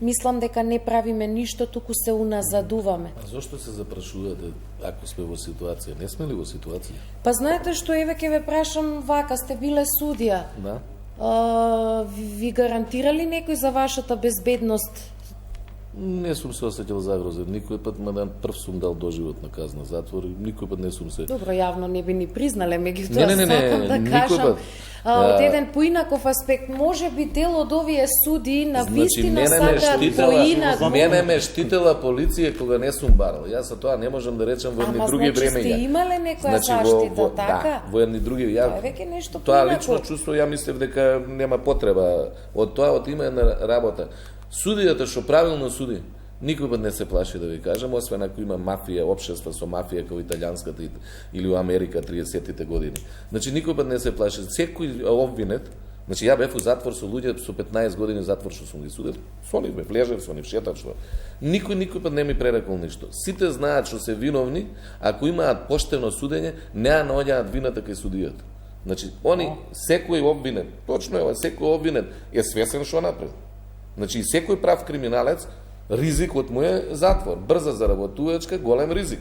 [SPEAKER 3] мислам дека не правиме ништо, туку се уназадуваме.
[SPEAKER 2] А зошто се запрашувате ако сме во ситуација? Не сме ли во ситуација?
[SPEAKER 3] Па знаете што, еве ќе ве прашам вака, сте биле судија.
[SPEAKER 2] Да.
[SPEAKER 3] Ви гарантирали некој за вашата безбедност?
[SPEAKER 2] Не сум се осеќал загрозен. Никој пат, прв сум дал доживотна казна затвор, никој пат не сум се...
[SPEAKER 3] Добро, јавно не би ни признале, меѓутоа
[SPEAKER 2] сакам
[SPEAKER 3] да кажам. Од еден поинаков аспект, може би дел од овие суди на вистина сакаат поинак.
[SPEAKER 2] Мене ме штитела полиција кога не сум барал. Јас за тоа не можам да речам во едни други времења.
[SPEAKER 3] Ама значи сте имале некоја заштита, така?
[SPEAKER 2] Да, во едни други.
[SPEAKER 3] Тоа е веќе нешто поинако.
[SPEAKER 2] Тоа лично чувство, ја мислев дека нема потреба од тоа, од има една работа. Судијата што правилно суди, Никој пат не се плаши да ви кажам, освен ако има мафија, општество со мафија како италијанската или у Америка 30-тите години. Значи никој пат не се плаши. Секој обвинет, значи ја бев у затвор со луѓе со 15 години затвор што сум ги судел, со нив бев лежев, со нив шетачно. Никој пат не ми пререкол ништо. Сите знаат што се виновни, ако имаат поштено судење, неа наоѓаат вината кај судијата. Значи, они, секој обвинет, точно е, секој обвинет е свесен што направи. Значи, и секој прав криминалец, ризикот му е затвор, брза заработувачка, голем ризик.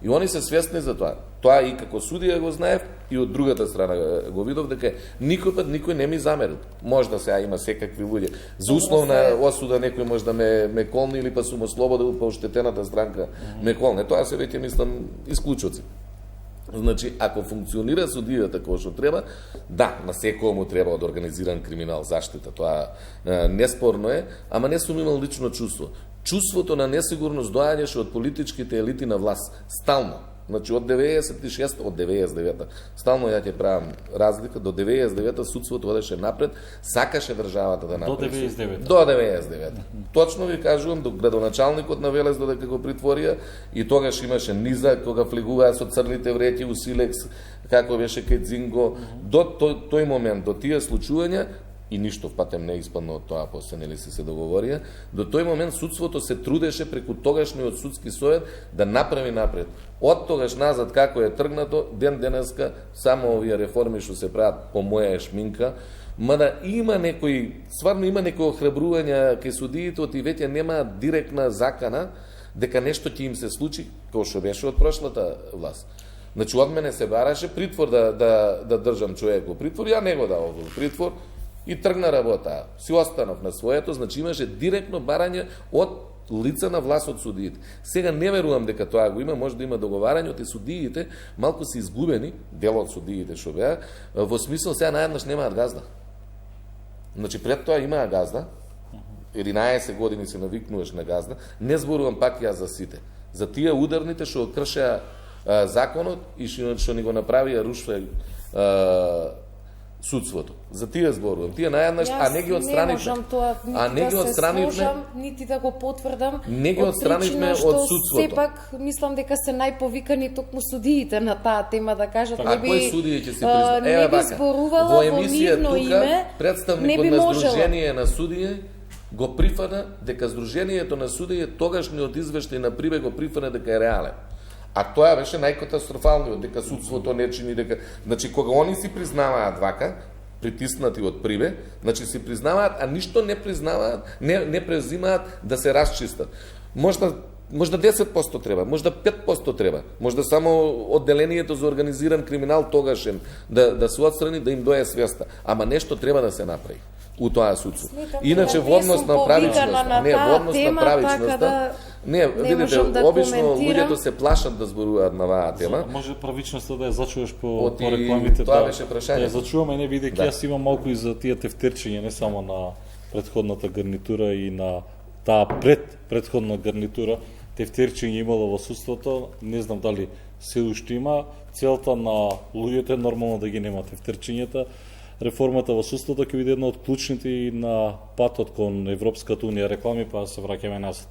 [SPEAKER 2] И они се свесни за тоа. Тоа и како судија го знаев, и од другата страна го видов, дека никој пат никој не ми замерил. Можда сега има секакви луѓе. За условна осуда некој може да ме колни или па сум ослободил па оштетената странка ме колне. Тоа се веќе мислам исклучоци. Значи, ако функционира судијата како што треба, да, на секој му треба од организиран криминал заштита, тоа неспорно е, ама не сум имал лично чувство. Чувството на несигурност доаѓаше од политичките елити на власт, стално. Значи, од 96, од 99-та, стално ја ќе правам разлика, до 99-та судството одеше напред, сакаше државата да направи.
[SPEAKER 1] До 99-та.
[SPEAKER 2] До 99-та. Точно ви кажувам, до градоначалникот на Велес додека го притворија, и тогаш имаше низа, кога флегуваа со црните вреќи, у Силекс, како беше кај Дзинго, до тој момент, до тие случувања, и ништо впатем не испадно од тоа, после нели се договорија, до тој момент судството се трудеше преку тогашниот судски совет да направи напред. Од тогаш назад како е тргнато, ден денеска само овие реформи што се прават по моја шминка, мада има некои, стварно има некои охрабрувања кај судиите, и веќе нема директна закана дека нешто ќе им се случи, како што беше од прошлата власт. Значи, од мене се бараше притвор да држам човек во притвор, ја не го давав во притвор, и тргна работа. Си останав на своето, значи имаше директно барање од лица на власт од судиите. Сега не верувам дека тоа го има, може да има договарање од судиите, малку се изгубени, дел од судиите што беа, во смисол сега наеднаш немаат газда. Значи пред тоа имаа газда, 11 години се навикнуваш на газда, не зборувам пак ја за сите. За тие ударните што кршеа законот и што ни го направија рушве судството. За тие зборувам. Тие најаднаш, а не ги отстранивме.
[SPEAKER 3] А не ги отстранивме, нити да го потврдам.
[SPEAKER 2] Не ги отстранивме од судството.
[SPEAKER 3] Сепак мислам дека се најповикани токму судиите на таа тема да кажат,
[SPEAKER 2] не би кои судии ќе се призна?
[SPEAKER 3] Не би зборувала во нивно име.
[SPEAKER 2] Представникот на Сдружение на судии го прифана дека Сдруженијето на судии тогашниот извештај на Прибе го прифана дека е реален. А тоа беше најкатастрофалниот, дека судството не чини, дека... Значи, кога они си признаваат вака, притиснати од Прибе, значи си признаваат, а ништо не признаваат, не презимаат да се расчистат. Можда 10% треба, можда 5% треба, можда само одделението за организиран криминал тогашен да се отстрани, да им дое свеста. Ама нешто треба да се направи у тоа судство. Иначе водност на правичноста, не, видите, обично луѓето се плашат да зборуваат на оваа тема.
[SPEAKER 1] Може правичноста да ја зачуваш по рекламите.
[SPEAKER 2] Тоа беше прашање.
[SPEAKER 1] Ја зачуваме, не видејќи јас имам малку и за тие тефтерчиња, не само на претходната гарнитура и на таа предходна гарнитура. Тефтерчиња имало во судството, не знам дали се уште има. Целта на луѓето е нормално да ги нема тефтерчињата. Реформата во судството ќе биде една од клучните и на патот кон Европската унија реклами, па се враќаме назад.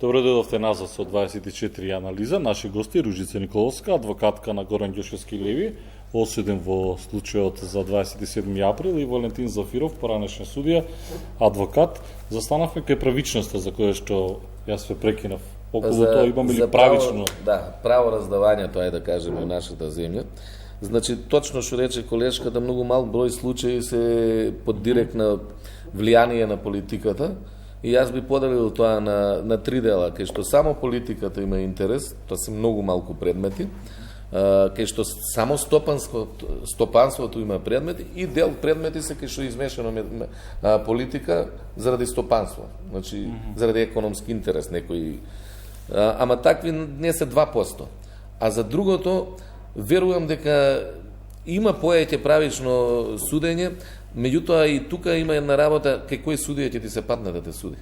[SPEAKER 1] Добре дојдовте назад со 24 анализа. Наши гости Ружица Николовска, адвокатка на Горан Ѓошевски Леви, осуден во случајот за 27 април, и Валентин Зафиров, поранешен судија, адвокат. Застанавме кај правичноста за која што јас ве прекинав. Околу тоа имаме ли правично?
[SPEAKER 2] Да, право раздавање, тоа е да кажеме, нашата земја. Значи, точно што рече колешката, многу малк број случаи се под директна влијание на политиката. И јас би поделил тоа на три дела, кај што само политиката има интерес, тоа се многу малку предмети, кај што само стопанството има предмети, и дел предмети се кај што измешано политика заради стопанство, значи заради економски интерес некои. Ама такви не се 2%. А за другото, верувам дека има поеќе правично судење, меѓутоа и тука има една работа кај кој судија ќе ти се падне да те суди.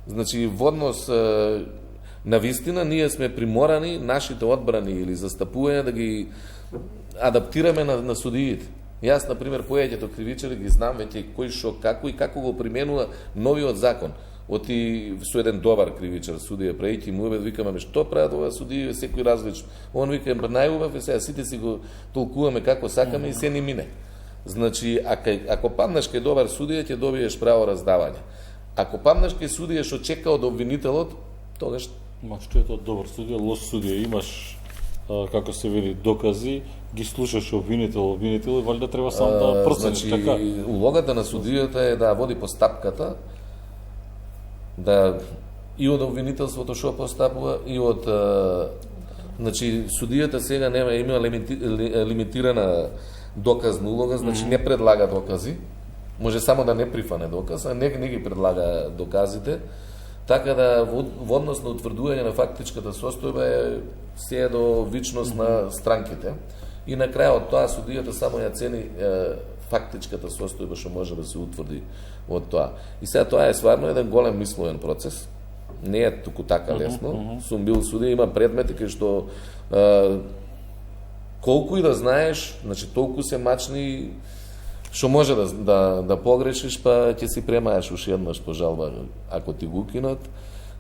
[SPEAKER 2] Значи, во однос на вистина, ние сме приморани нашите одбрани или застапувања да ги адаптираме на судиите. Јас, например, поеѓето кривичари ги знам веќе кој шо, како и како го применува новиот закон. Оти со еден добар кривичар, судија прејќи му викаме, што прават ова судија, секој различно. Он вика, најубав е сега, сите си го толкуваме како сакаме и се ни мине. Значи, ако паднеш кај добар судија, ќе добиеш право раздавање. Ако паднеш кај судија што чека од обвинителот, тогаш...
[SPEAKER 1] Што е тоа добар судија, лош судија, имаш, како се вели, докази, ги слушаш обвинител и валјда треба само да процениш, така?
[SPEAKER 2] Улогата на судијата е да води постапката, да и од обвинителството што постапува и од значи судијата сега има лимитирана доказна улога, значи не предлага докази, може само да не прифане доказ, а не ги предлага доказите, така да во однос на утврдување на фактичката состојба е се до вичност на странките и на крајот тоа судијата само ја цени фактичката состојба што може да се утврди од тоа. И сега тоа е стварно еден голем мисловен процес. Не е туку така лесно. Сум бил судија, има предмети кај што колку и да знаеш, значи толку се мачни што може да погрешиш, па ќе си премаеш уште еднаш по жалба ако ти го укинат.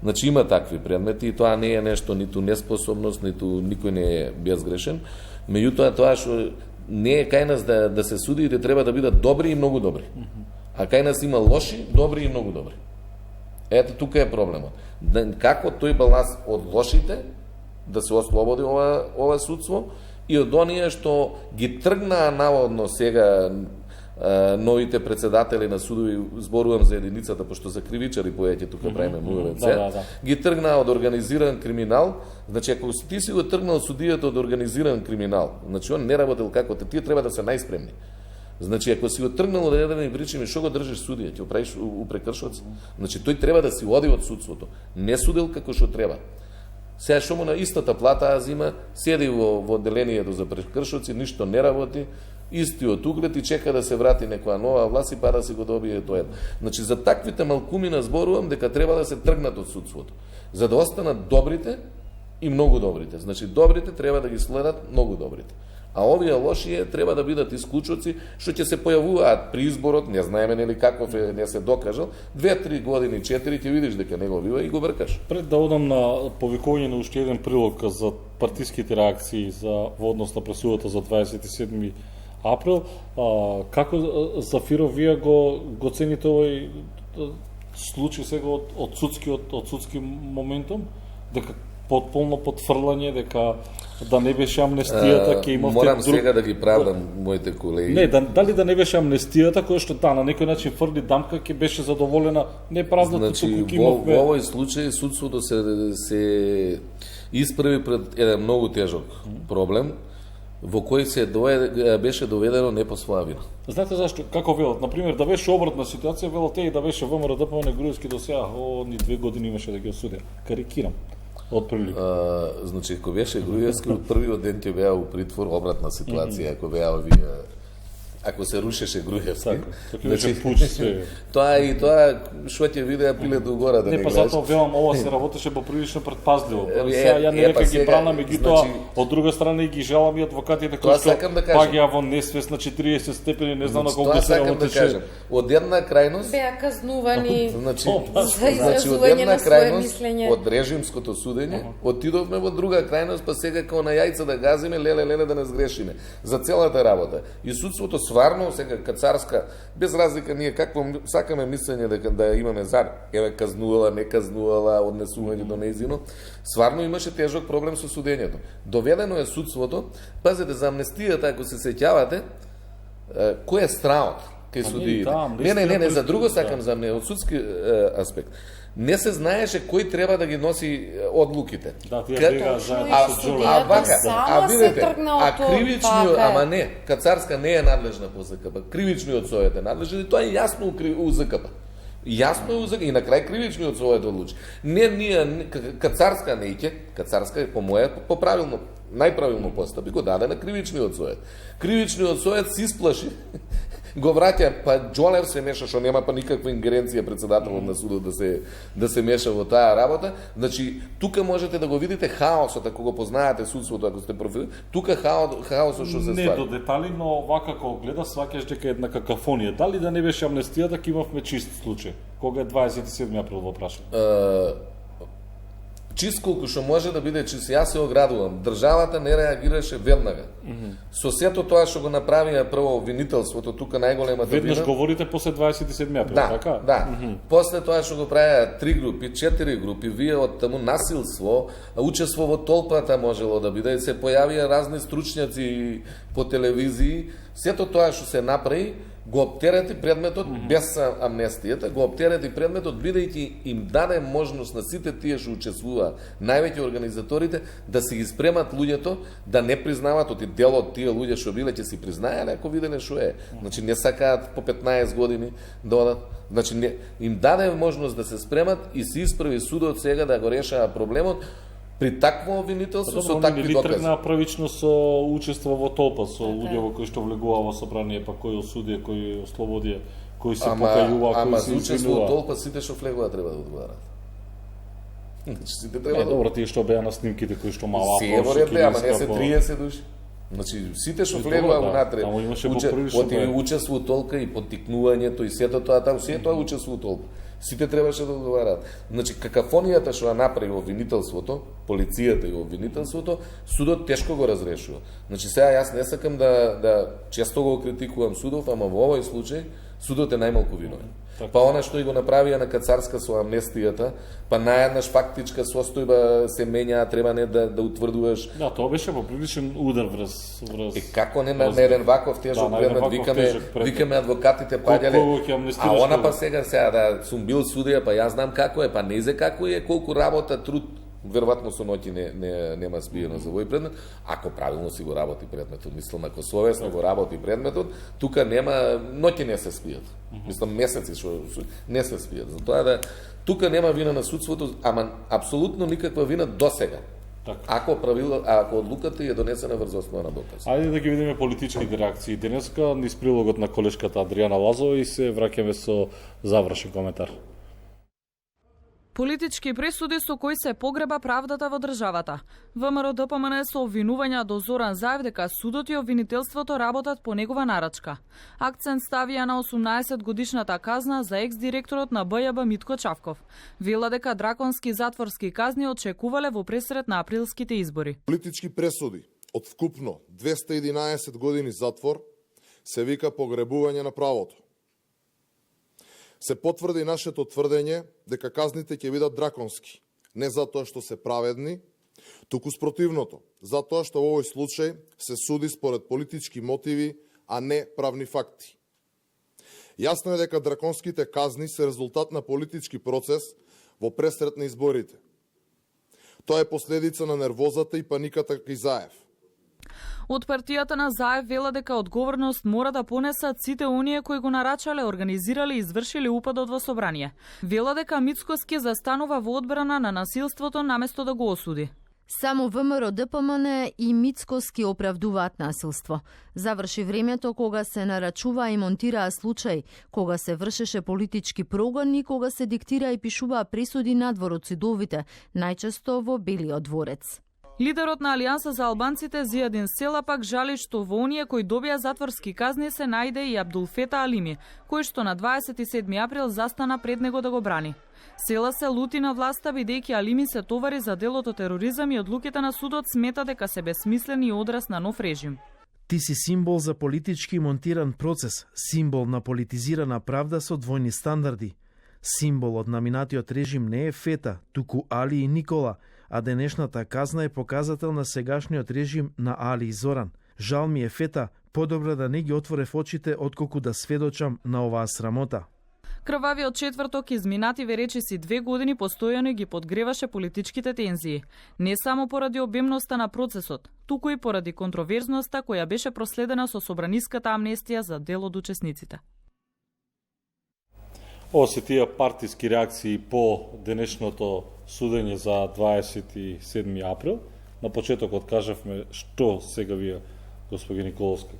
[SPEAKER 2] Значи има такви предмети и тоа не е нешто ниту неспособност, ниту никој не е безгрешен. Меѓутоа тоа што не е кај нас да се судиите треба да бидат добри и многу добри. А кај нас има лоши, добри и многу добри. Ето тука е проблемот. Како тој баланс од лошите да се ослободи ова судство и од оние што ги тргнаа наводно сега новите председатели на судови, зборувам за единицата, пошто за кривичари поеќе тука правиме МУВЦ, ги тргнаа од организиран криминал. Значи, ако ти си го тргнал судијата од организиран криминал, значи он не работел како те, тие треба да се најспремни. Значи, ако си го тргнал од еден причини, што го држиш судија, ќе го правиш у прекршоци. Значи, тој треба да си оди од судството. Не судел како што треба. Сега што му на истата плата зима, седи во одделението за прекршоци, ништо не работи, истиот углед и чека да се врати некоја нова власт и па да си го добие тоа. Значи, за таквите малкумина зборувам дека треба да се тргнат од судството, за да останат добрите и многу добрите. Значи, добрите треба да ги следат многу добрите. А овие лошие треба да бидат исклучоци што ќе се појавуваат при изборот, не знаеме нели каков е, не се докажал, 2-3 години, 4 ќе видиш дека не го бива и го вркаш.
[SPEAKER 1] Пред да одам на повикување на уште еден прилог за партиските реакции во однос на пресудата за 27 април, како Зафиров вие го цените овој случај сега од судски моментум, дека потполно потврлање дека да не беше амнестијата, ќе имавте
[SPEAKER 2] морам сега да ги правдам моите колеги.
[SPEAKER 1] Не, дали да не беше амнестијата која што на некој начин фрли дамка ќе беше задоволена неправдата,
[SPEAKER 2] значи,
[SPEAKER 1] туку ќе имавме.
[SPEAKER 2] Во овој случај судството се исправи пред еден многу тежок проблем во кој се беше доведено не по своја вина.
[SPEAKER 1] Знаете зашто? Како велат? Например, да беше обратна ситуација, велат и да беше ВМРО ДПМН Груевски до сега, ни 2 години имаше да ги осудија. Карикирам. Од прилик.
[SPEAKER 2] Значи, ако беше Груевски, од првиот ден ќе беа у притвор, обратна ситуација, ако беа овие, ако се рушеше Груевски.
[SPEAKER 1] Значи,
[SPEAKER 2] тоа и тоа што ќе видеа пилето угора да не
[SPEAKER 1] гледаш. Не, па затоа велам, ова се работеше поприлично предпазливо. Сега ја не дека ги бранам и ги тоа, од друга страна и ги жалам и адвокатите кои што паѓаа во несвест на 40 степени, не знам на колку се работеше.
[SPEAKER 2] Од една крајност
[SPEAKER 3] беа казнувани
[SPEAKER 2] за изразување на своје мислење. Од режимското судење, отидовме во друга крајност, па сега као на јајца да газиме, леле да не сгрешиме. За целата работа. И судството сварно, сега кацарска, без разлика ние какво сакаме мислење да имаме за, еве казнувала, не казнувала, однесување до нејзино, сварно имаше тежок проблем со судењето. Доведено е судството, пазете за амнестијата, ако се сеќавате, кој е страот кај судиите? Не, за друго сакам за од судски аспект. Не се знаеше кој треба да ги носи одлуките.
[SPEAKER 1] Да, тие бега заедно со
[SPEAKER 2] видите, кривичниот, ама не, кацарска не е надлежна по ЗКП. Кривичниот совет е надлежен и тоа е јасно у ЗКП. Јасно е у ЗКП и на крај кривичниот совет одлучи. Не ние кацарска не иќе, кацарска е по моја по правилно, најправилно постапи го даде на кривичниот совет. Кривичниот совет се исплаши го враќа, па Џолев се меша, што нема па никаква ингеренција председателот на судот да се меша во таа работа. Значи, тука можете да го видите хаосот, ако го познаете судството, ако сте профил, тука хаосот што се ствари.
[SPEAKER 1] Не до детали, но вака кога гледаш, сваќаш дека една какафонија. Дали да не беше амнестијата, ке имавме чист случај, кога е 27 април во прашање?
[SPEAKER 2] Чист колку што може да биде чист, јас се оградувам. Државата не реагираше веднага. Со сето тоа што го направија прво обвинителството, тука најголемата вина.
[SPEAKER 1] Веднаш говорите после 27 април, така?
[SPEAKER 2] Да. После тоа што го правеа 3 групи, 4 групи, вие од таму насилство, учество во толпата можело да биде, се појавија разни стручњаци по телевизии, сето тоа што се направи, го оптерети предметот без амнестијата, го оптерети предметот бидејќи им даде можност на сите тие што учествуваа, највеќе организаторите, да си ги спремат луѓето, да не признават оти дел од тие луѓе што биле ќе си признаеле ако виделе што е. Значи не сакаат по 15 години да одат. Значи не, им даде можност да се спремат и се исправи судот сега да го решава проблемот. При такво обвинителство со такви докази.
[SPEAKER 1] Тргна првично со учество во толпа, со луѓе во кои што влегува во собрание, па кои осудија, кои ослободија, кои се покајува, кои се
[SPEAKER 2] за учество во толпа сите што влегува треба да одговарат. Значи сите треба.
[SPEAKER 1] Добро, тие што беа на снимките кои што мала
[SPEAKER 2] се беа, ама не се 30 души. Значи сите што влегува внатре. Учество толка и поттикнувањето и сето тоа таму, сето тоа учество толка. Сите требаше да одговараат. Значи, какафонијата што ја направи обвинителството, полицијата и обвинителството, судот тешко го разрешува. Значи, сега јас не сакам да често го критикувам судов, ама во овој случај судот е најмалку виновен. Па она што и го направија на Кацарска со амнестијата, па наједнаш фактичка состојба се менја, треба не да утврдуваш.
[SPEAKER 1] Да, тоа беше поприличен удар врз.
[SPEAKER 2] Како не на еден ваков тежок предмет, викаме адвокатите паѓале. А она па сега да сум бил судија, па јас знам како е, па не зе како е, колку работа, труд. Веројатно со ноќи нема спиено за овој предмет. Ако правилно си го работи предметот, мислам, ако совесно го работи предметот, тука нема, ноќи не се спијат. Мислам, месеци што не се спијат. Затоа тука нема вина на судството, ама апсолутно никаква вина досега. Ако одлуката е донесена врз основа на доказ.
[SPEAKER 1] Ајде да ги видиме политичките реакции денеска низ прилогот на колешката Адријана Лазова и се враќаме со завршен коментар.
[SPEAKER 5] Политички пресуди со кои се погреба правдата во државата. ВМРО-ДПМН со обвинувања до Зоран Заев дека судот и обвинителството работат по негова нарачка. Акцент ставија на 18 годишната казна за екс-директорот на БЈБ Митко Чавков. Вела дека драконски затворски казни очекувале во пресред на априлските избори.
[SPEAKER 12] Политички пресуди од вкупно 211 години затвор се вика погребување на правото. Се потврди нашето тврдење дека казните ќе бидат драконски, не затоа што се праведни, туку спротивното, затоа што во овој случај се суди според политички мотиви, а не правни факти. Јасно е дека драконските казни се резултат на политички процес во пресред на изборите. Тоа е последица на нервозата и паниката кај Заев.
[SPEAKER 5] Од партијата на Заев вела дека одговорност мора да понесат сите оние кои го нарачале, организирале и извршиле упадот во собрание. Вела дека Мицкоски застанува во одбрана на насилството наместо да го осуди.
[SPEAKER 13] Само ВМРО-ДПМН и Мицкоски оправдуваат насилство. Заврши времето кога се нарачува и монтираа случај, кога се вршеше политички прогон и кога се диктира и пишуваа пресуди надвор од судовите, најчесто во Белиот дворец.
[SPEAKER 5] Лидерот на Алијанса за албанците Зијадин Села пак жали што во оние кои добија затворски казни се најде и Абдулфета Алими, кој што на 27 април застана пред него да го брани. Села се лути на власта бидејќи Алими се товари за делото тероризам и одлуките на судот смета дека се бесмислени и одраз на нов режим.
[SPEAKER 14] Ти си символ за политички монтиран процес, символ на политизирана правда со двојни стандарди. Символот на минатиот режим не е Фета, туку Али и Никола, а денешната казна е показател на сегашниот режим на Али и Зоран. Жал ми е Фета, подобро да не ги отворев очите отколку да сведочам на оваа срамота.
[SPEAKER 5] Крвавиот четврток изминативе речиси 2 години постојано ги подгреваше политичките тензии. Не само поради обемноста на процесот, туку и поради контроверзноста која беше проследена со собраниската амнестија за дел од учесниците.
[SPEAKER 1] Ово се тие партиски реакции по денешното судење за 27 април. На почетокот кажавме што сега вие, господи Николовска,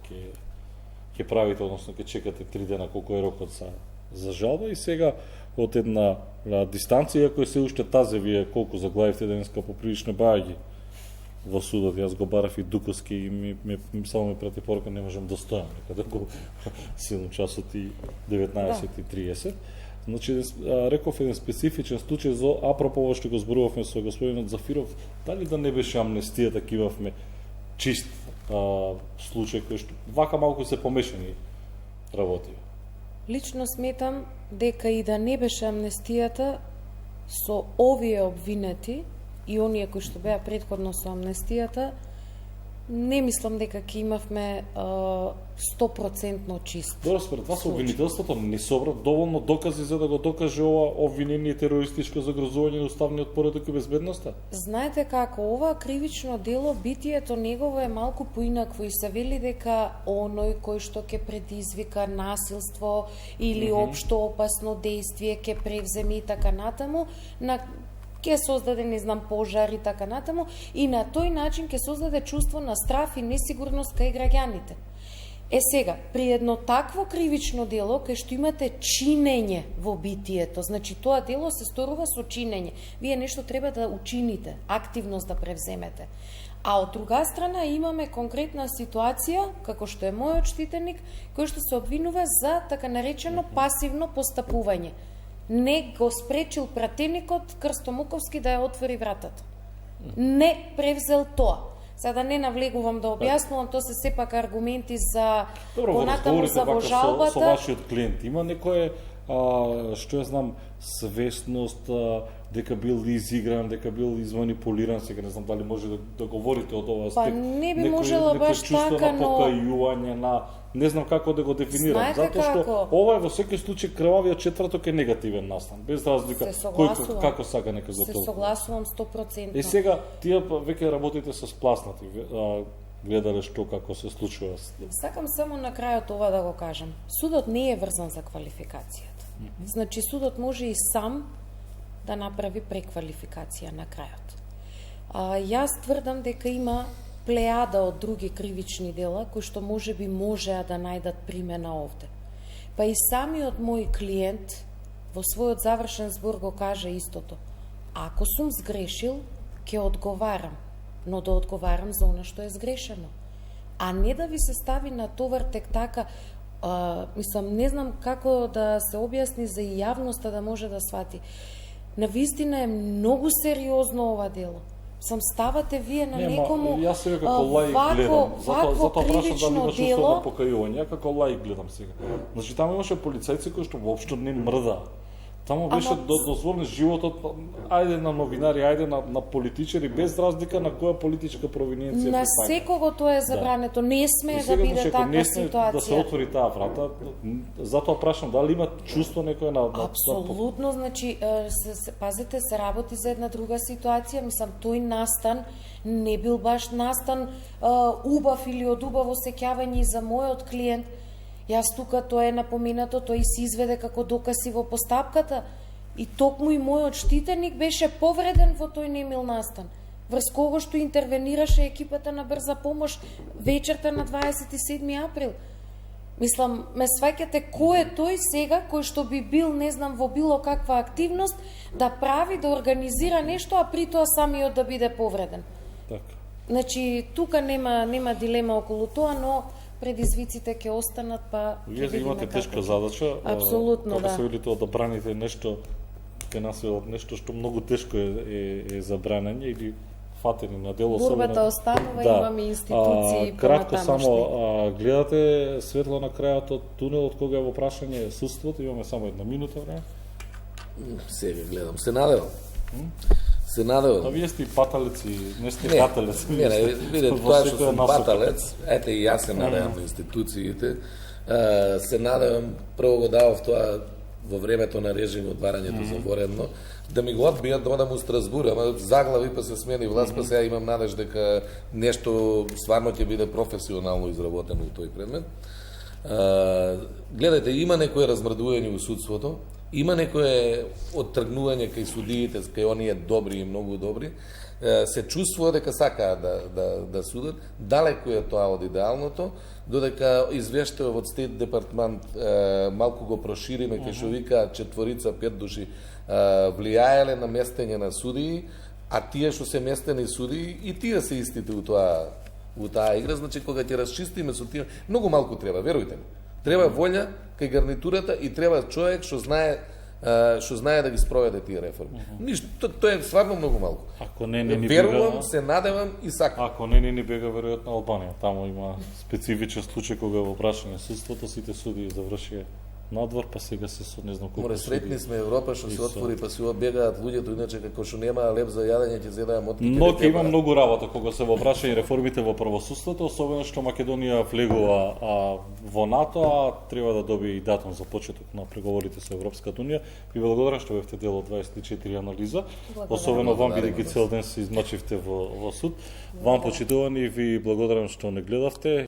[SPEAKER 1] ќе правите, односно ќе чекате 3 дена колку е рокот за жалба и сега од една дистанција, кој се уште тазе вие колку заглавивте денеска поприлично бајаги во судот, јас го барав и Дуковски и само ми прати порука, не можам да стојам некаде го 7 часот и 19:30. Значи, реков еден специфичен случај за апропо ово што го зборувавме со господинот Зафиров, дали да не беше амнестија, така имавме чист случај кој што вака малку се помешани работи.
[SPEAKER 3] Лично сметам дека и да не беше амнестијата, со овие обвинети и оние кои што беа претходно со амнестијата, не мислам дека ќе имавме 100% чист.
[SPEAKER 1] Добро, според вас обвинителството не собра доволно докази за да го докаже ова обвинение терористичко загрозување на уставниот поредок и безбедноста?
[SPEAKER 3] Знаете како, ова кривично дело, битието негово е малку поинакво и се вели дека оној кој што ќе предизвика насилство или општо опасно дејствие ќе превземе и така натаму, ќе создаде, не знам, пожар и така натаму, и на тој начин ќе создаде чувство на страф и несигурност кај граѓаните. Сега, при едно такво кривично дело, кај што имате чинење во битието, значи тоа дело се сторува со чинење, вие нешто треба да учините, активност да превземете. А од друга страна имаме конкретна ситуација, како што е мојот штитеник, кој што се обвинува за така наречено пасивно постапување. Не го спречил пратеникот Крсто Муковски да ја отвори вратата. Не превзел тоа. Сега да не навлегувам да објаснувам, тоа се сепак аргументи за понатаму за во жалбата.
[SPEAKER 1] Со вашиот клиент има некое, што ја знам, свесност, дека бил изигран, дека бил изманипулиран, сега не знам дали може да говорите од овој аспект.
[SPEAKER 3] Па не би можела баш така,
[SPEAKER 1] но... покајување на... Не знам како да го дефинирам, затоа што ова е во секој случај крвавиот четврток е негативен настан, без разлика кој како сака нека го толкува.
[SPEAKER 3] Се согласувам 100%.
[SPEAKER 1] Сега тие веќе работите со спласнати, гледале што како се случува.
[SPEAKER 3] Сакам само на крајот ова да го кажам. Судот не е врзан за квалификацијата. Значи судот може и сам да направи преквалификација на крајот. Јас тврдам дека има плејада од други кривични дела кои што можеби можеа да најдат примена овде. Па и самиот мој клиент во својот завршен збор го кажа истото. Ако сум сгрешил, ќе одговарам, но да одговарам за она што е сгрешено. А не да ви се стави на товар тек така, мислам, не знам како да се објасни за и јавноста да може да свати. Навистина е многу сериозно ова дело. Сам ставате вие на некому
[SPEAKER 1] јас сега како лаик гледам, затоа прашам дали има чувство
[SPEAKER 3] дело...
[SPEAKER 1] на покајување, ја како лаик гледам сега. Значи таму имаше полицајци кои што воопшто не мрда. Таму беше дозволен животот, ајде на новинари, ајде на политичари, без разлика на која политичка провиненција.
[SPEAKER 3] На секого тоа е забрането, не смее да биде таква ситуација.
[SPEAKER 1] Да се отвори таа врата, затоа прашам дали има чувство некој на...
[SPEAKER 3] Апсолутно, значи, пазете, се работи за една друга ситуација, мислам, тој настан не бил баш настан убав или од убаво сеќавање за мојот клиент. Јас тука тоа е напоменато, тој се изведе како докази во постапката и токму и мојот штитеник беше повреден во тој немил настан, врз кого што интервенираше екипата на брза помош вечерта на 27 април. Мислам, ме сваќате кој е тој сега, кој што би бил, не знам, во било каква активност, да прави, да организира нешто, а при тоа самиот да биде повреден.
[SPEAKER 1] Така.
[SPEAKER 3] Значи, тука нема дилема околу тоа, но предизвиците ќе останат, па
[SPEAKER 1] вие имате тешка задача.
[SPEAKER 3] Апсолутно,
[SPEAKER 1] да. Како се вели тоа да браните нешто, ке населот нешто што многу тешко е забранење или фатени на дело.
[SPEAKER 3] Борбата останува, имаме институции.
[SPEAKER 1] Кратко само, гледате светло на крајот од тунелот кога е во прашање судството, имаме само една минута време.
[SPEAKER 2] Сега гледам, се надевам. Се надевам.
[SPEAKER 1] А вие сте паталец и не сте каталец.
[SPEAKER 2] Не, видите, тоа што сум паталец, ете и јас се надевам на институциите. Се надевам, прво го давав тоа во времето на режим отварањето за воредно, да ми го одбијат да одам у Страсбур, ама заглави па се смени власт, па сега имам надеж дека нешто стварно ќе биде професионално изработено у тој предмет. Гледајте, има некои размрдување у судството Има некое оттргнување кај судиите, кај оние добри и многу добри, се чувствува дека сакаат да судат, далеку е тоа од идеалното, додека извештајот од Стейт департмент малку го прошириме, кај што викаат 4-5 души влијаеле на местење на судии, а тие што се местени судии и тие се истите у таа игра, значи кога ќе расчистиме со тие, многу малку треба, верујте ми. Треба волја кај гарнитурата и треба човек што знае да ги спроведе тие реформи. Ништо, тоа е стварно многу малку.
[SPEAKER 1] Ако не ни
[SPEAKER 2] верувам,
[SPEAKER 1] бега,
[SPEAKER 2] се надевам и сакам.
[SPEAKER 1] Ако не ни бега веројатно Албанија, таму има специфичен случај кога во прашање судството сите судии завршија надвор, па сега се со не знам колку.
[SPEAKER 2] Море сретни сме Европа што се отвори, па се бегаат луѓето, иначе како што нема леп за јадење ќе зедаа мотки.
[SPEAKER 1] Но ќе има многу работа кога се во прашање реформите во правосудството, особено што Македонија влегува во НАТО, а треба да добие и датум за почеток на преговорите со Европската унија. Ви благодарам што бевте дел од 24 анализа, особено вам бидејќи цел ден се измачивте во суд. Вам почитувани, ви благодарам што не гледавте.